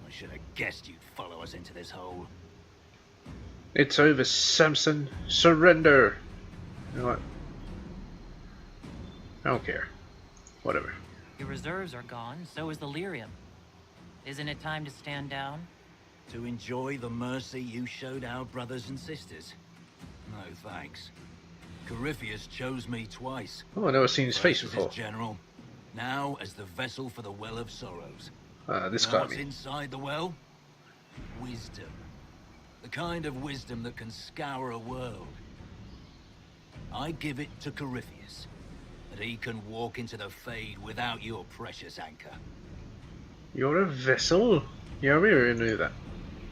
I should have guessed you'd follow us into this hole. It's over, Samson. Surrender. You know what? I don't care. Whatever. Your reserves are gone, so is the lyrium. Isn't it time to stand down? To enjoy the mercy you showed our brothers and sisters? No thanks. Corypheus chose me twice. Oh, I've never seen his face First before. as general, now as the vessel for the Well of Sorrows. This Know guy. what's inside the well? Wisdom. The kind of wisdom that can scour a world. I give it to Corypheus, that he can walk into the Fade without your precious anchor. You're a vessel? Yeah, we already knew that.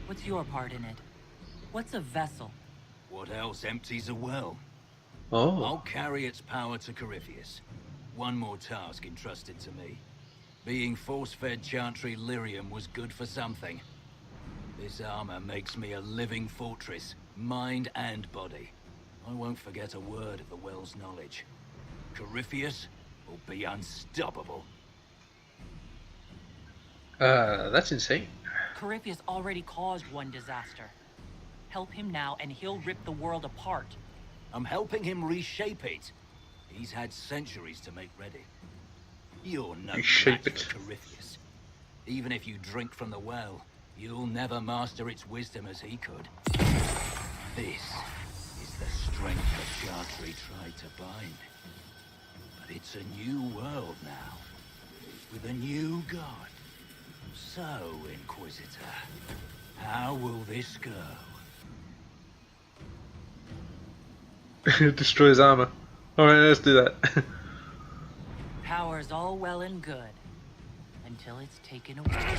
What's your part in it? What's a vessel? What else empties a well? Oh. I'll carry its power to Corypheus. One more task entrusted to me. Being force-fed Chantry lyrium was good for something. This armor makes me a living fortress, mind and body. I won't forget a word of the well's knowledge. Corypheus will be unstoppable. That's insane. Corypheus already caused one disaster. Help him now and he'll rip the world apart. I'm helping him reshape it. He's had centuries to make ready. You're no Reshape match for Corypheus. Even if you drink from the well, you'll never master its wisdom as he could. This is the strength the Chantry tried to bind. But it's a new world now, with a new god. So, Inquisitor, how will this go? Destroys armor. Alright, let's do that. Power's all well and good, until it's taken away.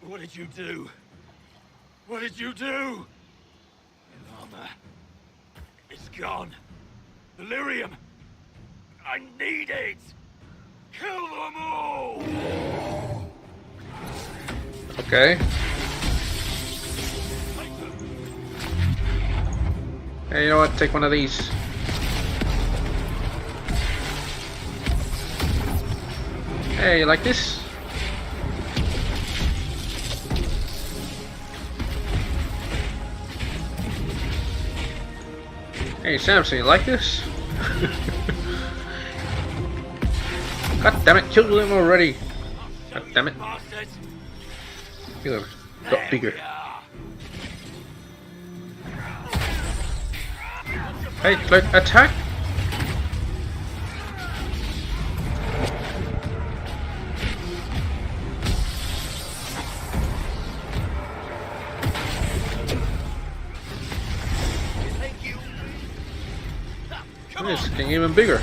What did you do? What did you do? Armor. It's gone. The lyrium. I need it. Kill them all. Okay. Hey, you know what? Take one of these. Hey, you like this? Hey, Samson, you like this? God damn it, kill him already. God damn it. He got bigger. Hey, like, attack! It's getting even bigger.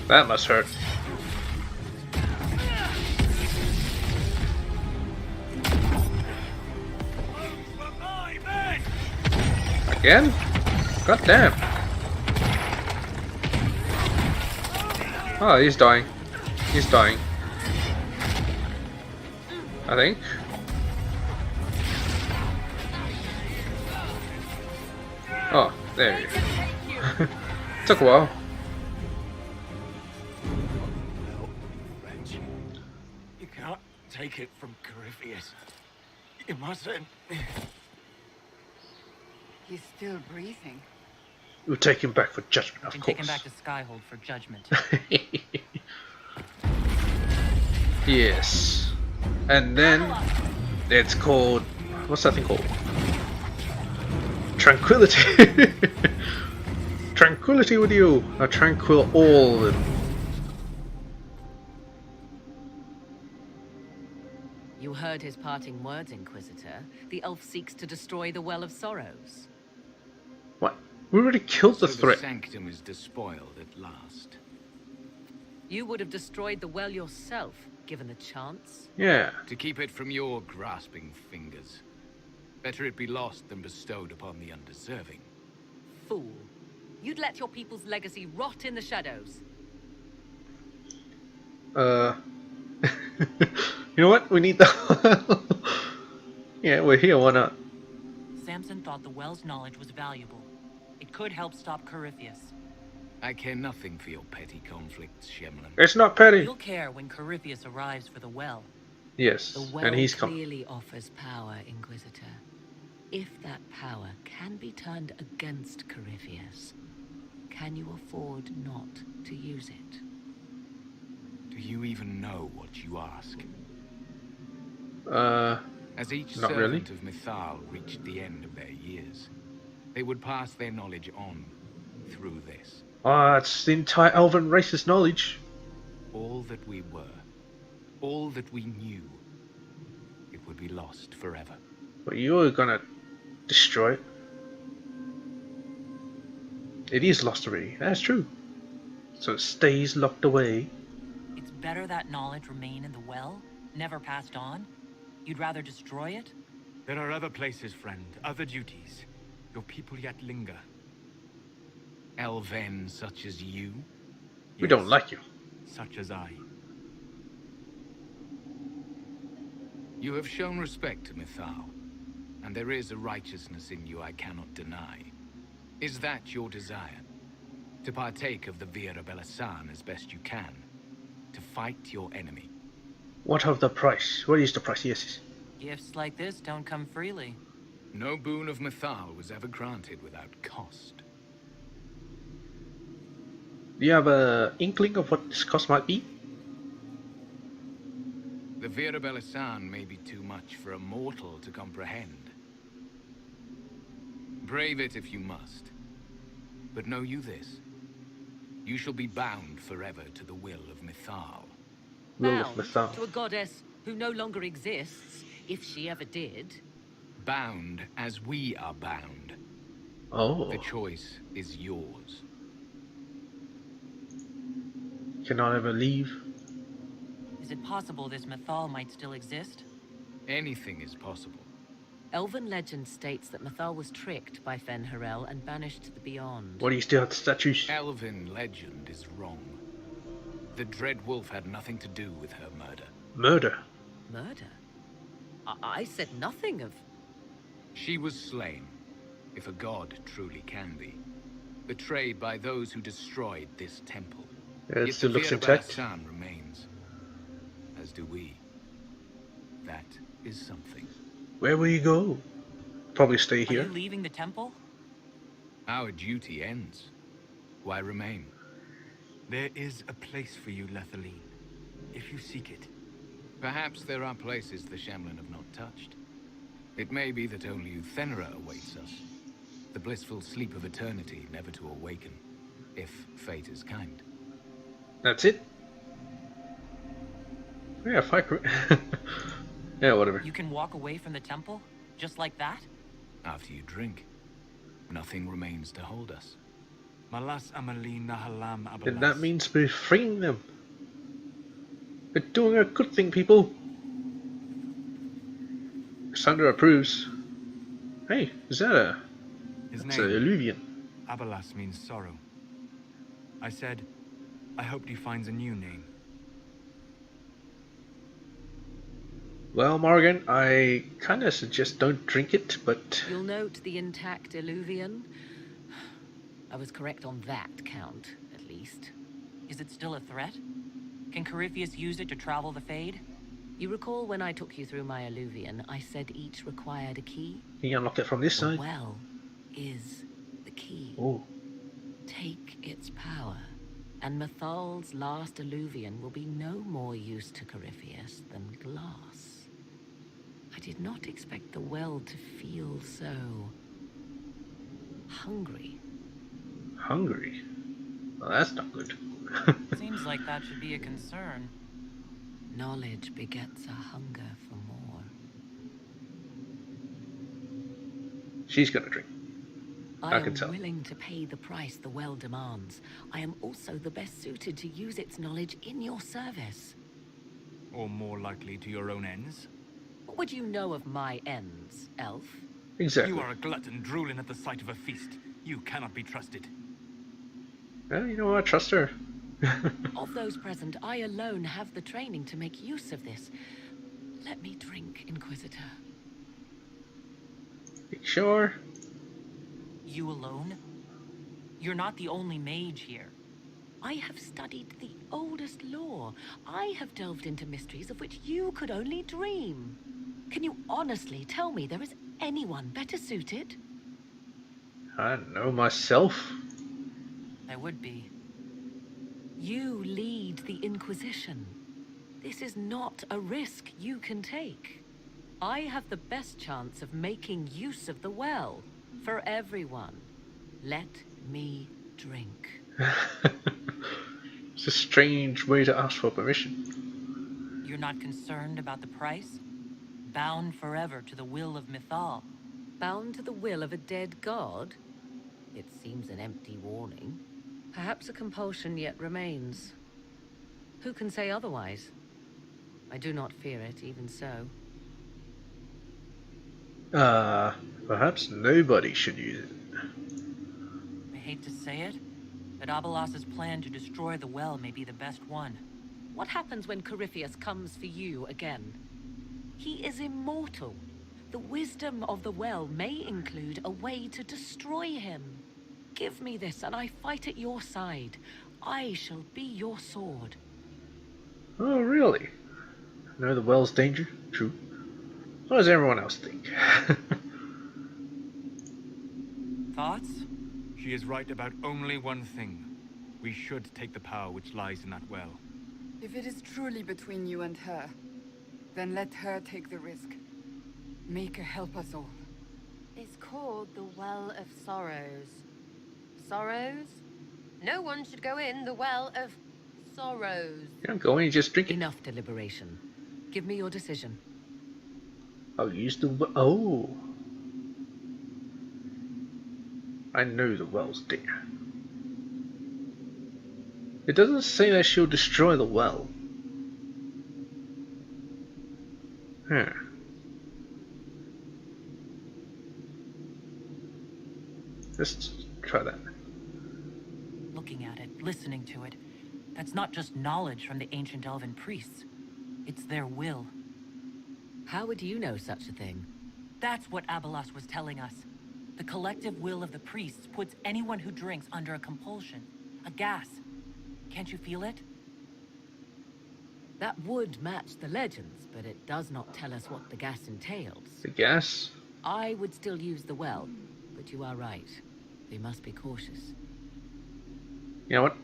That must hurt. Again? God damn. Oh, he's dying. He's dying. I think. Oh, there you go. Took a while. You can't take it from Corypheus. You mustn't. He's still breathing. We'll take him back for judgment, of course. Take him back to Skyhold for judgment. Yes. And then it's called, what's that thing called? Tranquility. Tranquility with you. A tranquil all. You heard his parting words, Inquisitor. The elf seeks to destroy the Well of Sorrows. What? We already killed the So threat. The sanctum is despoiled at last. You would have destroyed the well yourself, given the chance. Yeah. To keep it from your grasping fingers. Better it be lost than bestowed upon the undeserving. Fool. You'd let your people's legacy rot in the shadows. You know what? We need the... Yeah, we're here, why not? Samson thought the well's knowledge was valuable. It could help stop Corypheus. I care nothing for your petty conflicts, Shemlin. It's not petty. You'll care when Corypheus arrives for the well. Yes, The well and he's coming. clearly offers power, Inquisitor. If that power can be turned against Corypheus, can you afford not to use it? Do you even know what you ask? As each not servant really. of Mythal reached the end of their years, they would pass their knowledge on through this. It's the entire elven race's knowledge. All that we were, all that we knew, it would be lost forever. But you're gonna destroy it. It is lost already, that's true. So it stays locked away. It's better that knowledge remain in the well, never passed on. You'd rather destroy it? There are other places, friend, other duties. Your people yet linger. Elven such as you? We don't like you. Such as I. You have shown respect to Mythal, and there is a righteousness in you I cannot deny. Is that your desire? To partake of the Vira Belasan as best you can? To fight your enemy? What of the price? What is the price? Yes. Gifts like this don't come freely. No boon of Mythal was ever granted without cost. Do you have an inkling of what this cost might be? The Vira Belasan may be too much for a mortal to comprehend. Brave it if you must. But know you this. You shall be bound forever to the will of Mythal. Bound to a goddess who no longer exists, if she ever did. Bound as we are bound. Oh. The choice is yours. Cannot ever leave. Is it possible this Mythal might still exist? Anything is possible. Elven legend states that Mythal was tricked by Fen-Harel and banished to the Beyond. What do you still have the statues? Elven legend is wrong. The Dread Wolf had nothing to do with her murder. Murder? Murder? I said nothing of... She was slain, if a god truly can be. Betrayed by those who destroyed this temple. It still looks intact. Belasan remains. As do we. That is something. Where will you go? Probably stay Are here. you leaving the temple? Our duty ends. Why remain? There is a place for you, Lethaline, if you seek it. Perhaps there are places the Shemlin have not touched. It may be that only Uthenera awaits us. The blissful sleep of eternity, never to awaken, if fate is kind. That's it? Yeah, Yeah, whatever. You can walk away from the temple? Just like that? After you drink, nothing remains to hold us. Malas Amalin Nahalam Then that Abalas. means we're freeing them. We're doing a good thing, people. Sandra approves. Hey, is that a... His That's name, a Illuvian. Abalas, means sorrow. I said, I hoped he finds a new name. Well, Morgan, I kinda suggest don't drink it, but... You'll note the intact Illuvian. I was correct on that count, at least. Is it still a threat? Can Corypheus use it to travel the Fade? You recall when I took you through my Illuvian, I said each required a key? Can you unlock it from this side? The well is the key. Oh. Take its power, and Mythal's last Illuvian will be no more use to Corypheus than glass. I did not expect the well to feel so... hungry. Hungry? Well, that's not good. Seems like that should be a concern. Knowledge begets a hunger for more. She's gonna drink. I can am tell. Willing to pay the price the well demands. I am also the best suited to use its knowledge in your service. Or more likely to your own ends? What would you know of my ends, elf? Exactly. You are a glutton drooling at the sight of a feast. You cannot be trusted. Well, you know what? I trust her. Of those present, I alone have the training to make use of this. Let me drink, Inquisitor. Sure. You alone? You're not the only mage here. I have studied the oldest lore. I have delved into mysteries of which you could only dream. Can you honestly tell me there is anyone better suited? I don't know myself. There would be. You lead the Inquisition. This is not a risk you can take. I have the best chance of making use of the well for everyone. Let me drink. It's a strange way to ask for permission. You're not concerned about the price? Bound forever to the will of Mythal. Bound to the will of a dead god? It seems an empty warning. Perhaps a compulsion yet remains. Who can say otherwise? I do not fear it, even so. Perhaps nobody should use it. I hate to say it, but Abalas's plan to destroy the well may be the best one. What happens when Corypheus comes for you again? He is immortal. The wisdom of the well may include a way to destroy him. Give me this and I fight at your side. I shall be your sword. Oh, really? I know the well's danger. True. What does everyone else think? Thoughts? She is right about only one thing. We should take the power which lies in that well. If it is truly between you and her, then let her take the risk. Make her help us all. It's called the Well of Sorrows. Sorrows? No one should go in the Well of Sorrows. You don't go in, you just drink it. Enough deliberation. Give me your decision. I'll use the well. Oh. I know the well's there. It doesn't say that she'll destroy the well. Huh. Let's try that. Looking at it, listening to it, that's not just knowledge from the ancient elven priests. It's their will. How would you know such a thing? That's what Abalas was telling us. The collective will of the priests puts anyone who drinks under a compulsion, a gas. Can't you feel it? That would match the legends, but it does not tell us what the gas entails. The gas? I would still use the well, but you are right. We must be cautious. You know what?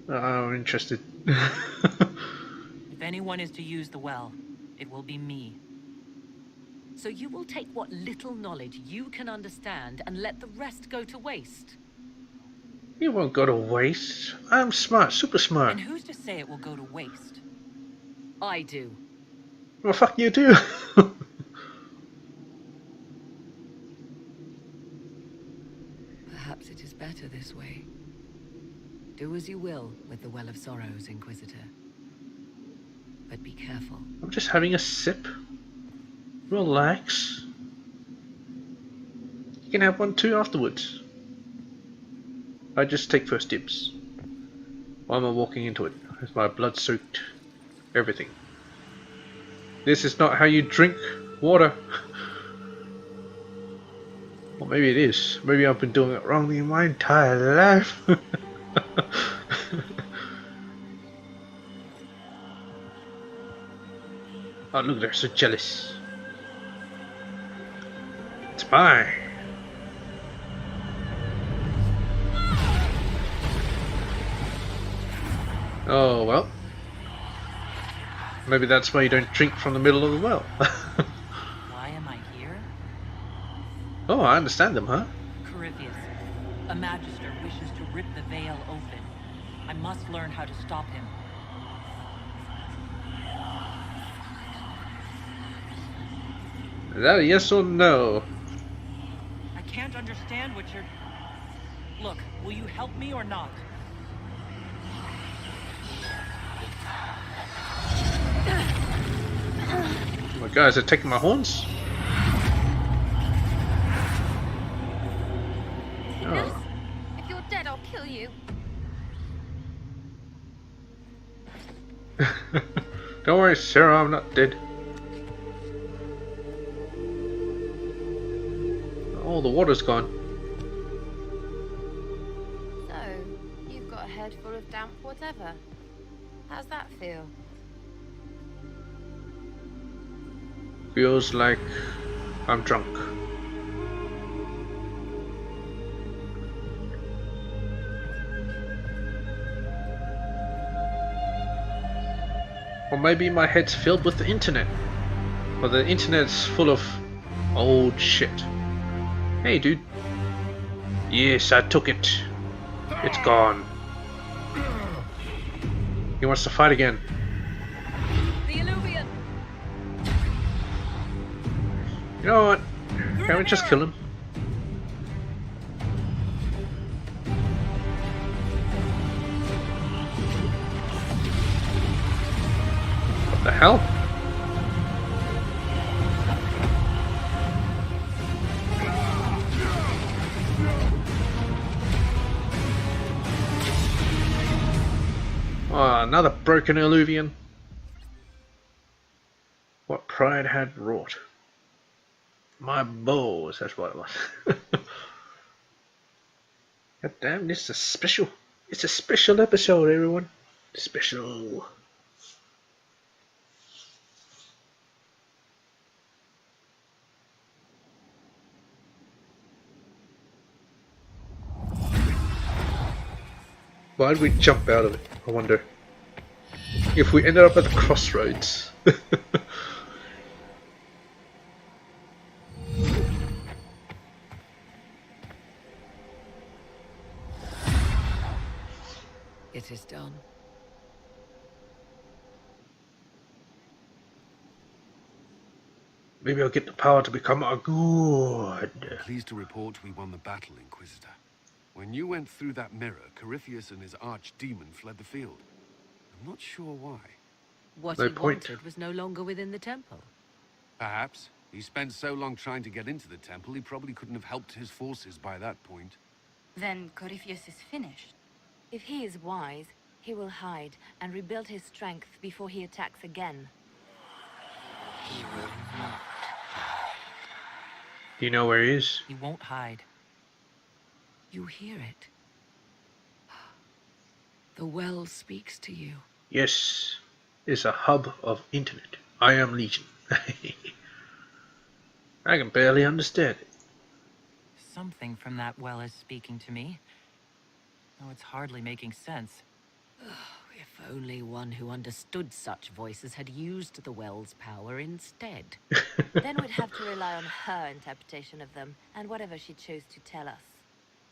I'm interested. If anyone is to use the well, it will be me. So you will take what little knowledge you can understand and let the rest go to waste? You won't go to waste. I'm smart, super smart. And who's to say it will go to waste? I do. Well, fuck you too. Perhaps it is better this way. Do as you will with the Well of Sorrows, Inquisitor. But be careful. I'm just having a sip. Relax. You can have one too afterwards. I just take first dibs. Why am I walking into it? It's my blood soaked everything. This is not how you drink water. Or maybe it is. Maybe I've been doing it wrongly my entire life. Oh look, they're so jealous. It's mine. Oh well. Maybe that's why you don't drink from the middle of the well. Why am I here? Oh, I understand them, huh? Corypheus, a magister wishes to rip the veil open. I must learn how to stop him. Is that a yes or no? I can't understand what you're... Look, will you help me or not? Oh my god, is it taking my horns? Oh. If you're dead, I'll kill you. Don't worry, Sarah, I'm not dead. Oh, the water's gone. So, you've got a head full of damp whatever. How's that feel? Feels like I'm drunk. Or maybe my head's filled with the internet. Or the internet's full of old shit. Hey dude. Yes, I took it. It's gone. He wants to fight again. The Illuvian! You know what? Can't we just kill him? What the hell? Oh, another broken Illuvian. What pride had wrought. My balls, that's what it was. God damn, this is a special. It's a special episode, everyone. Special. Why did we jump out of it, I wonder? If we ended up at the crossroads. It is done. Maybe I'll get the power to become a god. Pleased to report we won the battle, Inquisitor. When you went through that mirror, Corypheus and his archdemon fled the field. I'm not sure why. What he wanted was no longer within the temple. Perhaps. He spent so long trying to get into the temple, he probably couldn't have helped his forces by that point. Then Corypheus is finished. If he is wise, he will hide and rebuild his strength before he attacks again. He will not. Do you know where he is? He won't hide. You hear it. The well speaks to you. Yes. It's a hub of internet. I am Legion. I can barely understand it. Something from that well is speaking to me. Though it's hardly making sense. If only one who understood such voices had used the well's power instead. Then we'd have to rely on her interpretation of them, and whatever she chose to tell us.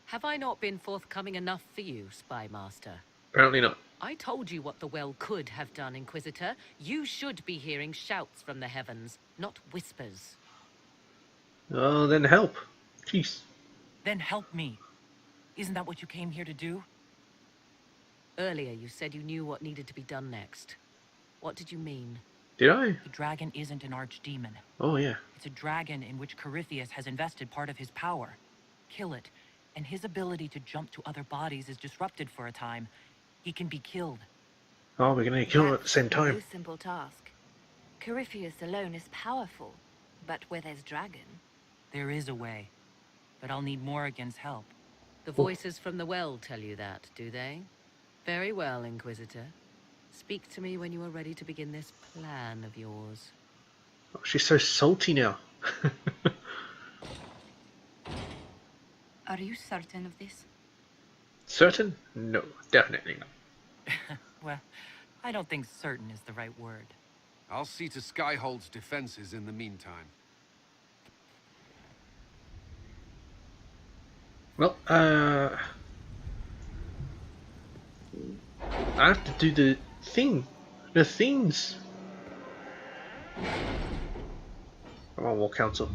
Have I not been forthcoming enough for you, Spy Master? Apparently not. I told you what the well could have done, Inquisitor. You should be hearing shouts from the heavens, not whispers. Oh, then help. Jeez. Then help me. Isn't that what you came here to do? Earlier you said you knew what needed to be done next. What did you mean? Did I? The dragon isn't an archdemon. Oh, yeah. It's a dragon in which Corypheus has invested part of his power. Kill it, and his ability to jump to other bodies is disrupted for a time. He can be killed. Oh, we're gonna kill him at the same time. No simple task. Corypheus alone is powerful, but where there's dragon... There is a way, but I'll need Morrigan's help. The voices from the well tell you that, do they? Very well, Inquisitor. Speak to me when you are ready to begin this plan of yours. Oh, she's so salty now. Are you certain of this? Certain? No, definitely not. Well, I don't think certain is the right word. I'll see to Skyhold's defenses in the meantime. Well, I have to do the things. Come on, War Council.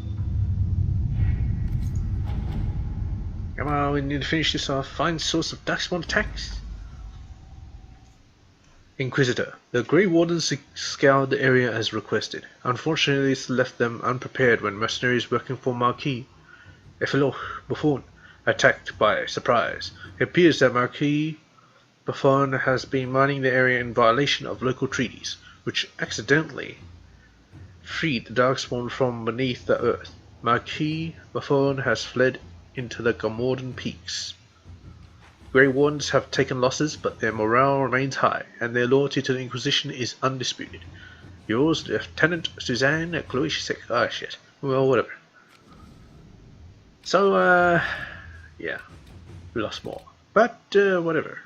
Come on, we need to finish this off. Find source of darkspawn attacks. Inquisitor, the Grey Wardens scoured the area as requested. Unfortunately, this left them unprepared when mercenaries working for Marquis Ep55 attacked by surprise. It appears that Marquis Ep55 has been mining the area in violation of local treaties, which accidentally freed the darkspawn from beneath the earth. Marquis Ep55 has fled into the Gomordan Peaks. Grey Wardens have taken losses, but their morale remains high, and their loyalty to the Inquisition is undisputed. Yours, Lieutenant Suzanne Cloishek. Ah, shit. Well, whatever. So, yeah. We lost more. But, whatever.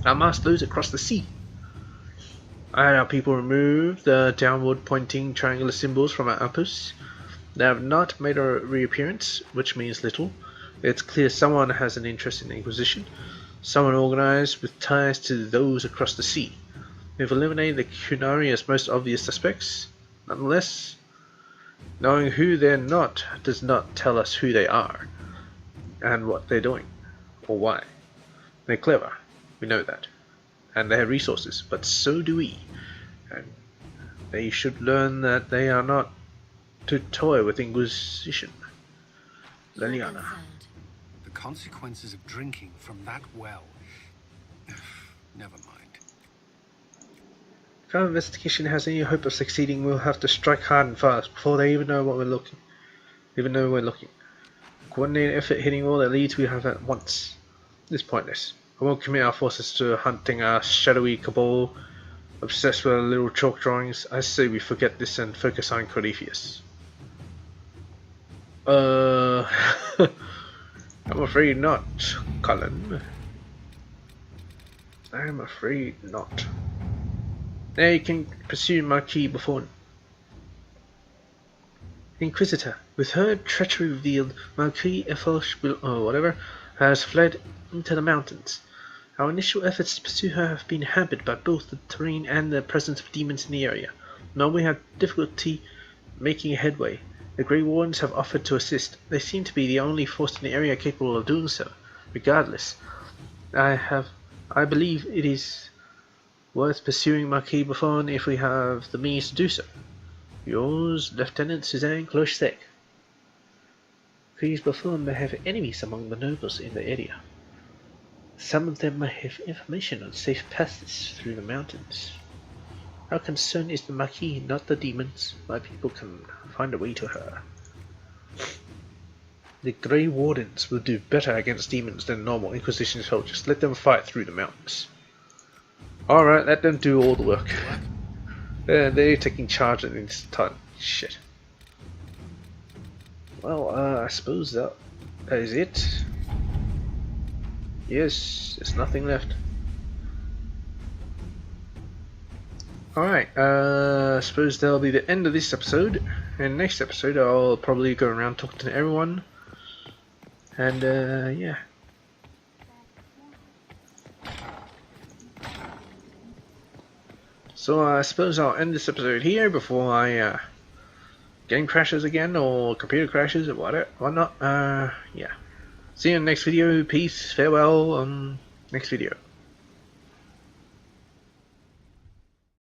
Our masked those across the sea. I had our people remove the downward pointing triangular symbols from our outposts. They have not made a reappearance, which means little. It's clear someone has an interest in the Inquisition, someone organized with ties to those across the sea. We've eliminated the Kunari as most obvious suspects. Nonetheless, knowing who they're not does not tell us who they are, and what they're doing, or why. They're clever, we know that, and they have resources, but so do we, and they should learn that they are not to toy with Inquisition. Liliana. The consequences of drinking from that well. Never mind. If our investigation has any hope of succeeding, we'll have to strike hard and fast before they even know we're looking. Coordinated effort hitting all their leads we have at once. It's pointless. I won't commit our forces to hunting a shadowy cabal obsessed with little chalk drawings. I say we forget this and focus on Corypheus. I'm afraid not, Cullen. I'm afraid not. They can pursue Marquis Ep55. Inquisitor, with her treachery revealed, Marquis Ep55 has fled into the mountains. Our initial efforts to pursue her have been hampered by both the terrain and the presence of demons in the area. Now we have difficulty making headway. The Grey Wardens have offered to assist. They seem to be the only force in the area capable of doing so. Regardless, I believe it is worth pursuing Marquis Ep55 if we have the means to do so. Yours, Lieutenant Suzanne Cloishek. Marquis Ep55 may have enemies among the nobles in the area. Some of them may have information on safe passages through the mountains. Our concern is the Marquis, not the demons. My people can find a way to her. The Grey Wardens will do better against demons than normal Inquisition soldiers. Let them fight through the mountains. Alright, let them do all the work. They're taking charge at this time. Shit. Well, I suppose that is it. Yes, there's nothing left. Alright, I suppose that'll be the end of this episode. And next episode I'll probably go around talking to everyone. And yeah. So I suppose I'll end this episode here before I game crashes again or computer crashes or whatnot. Yeah. See you in the next video. Peace, farewell, next video.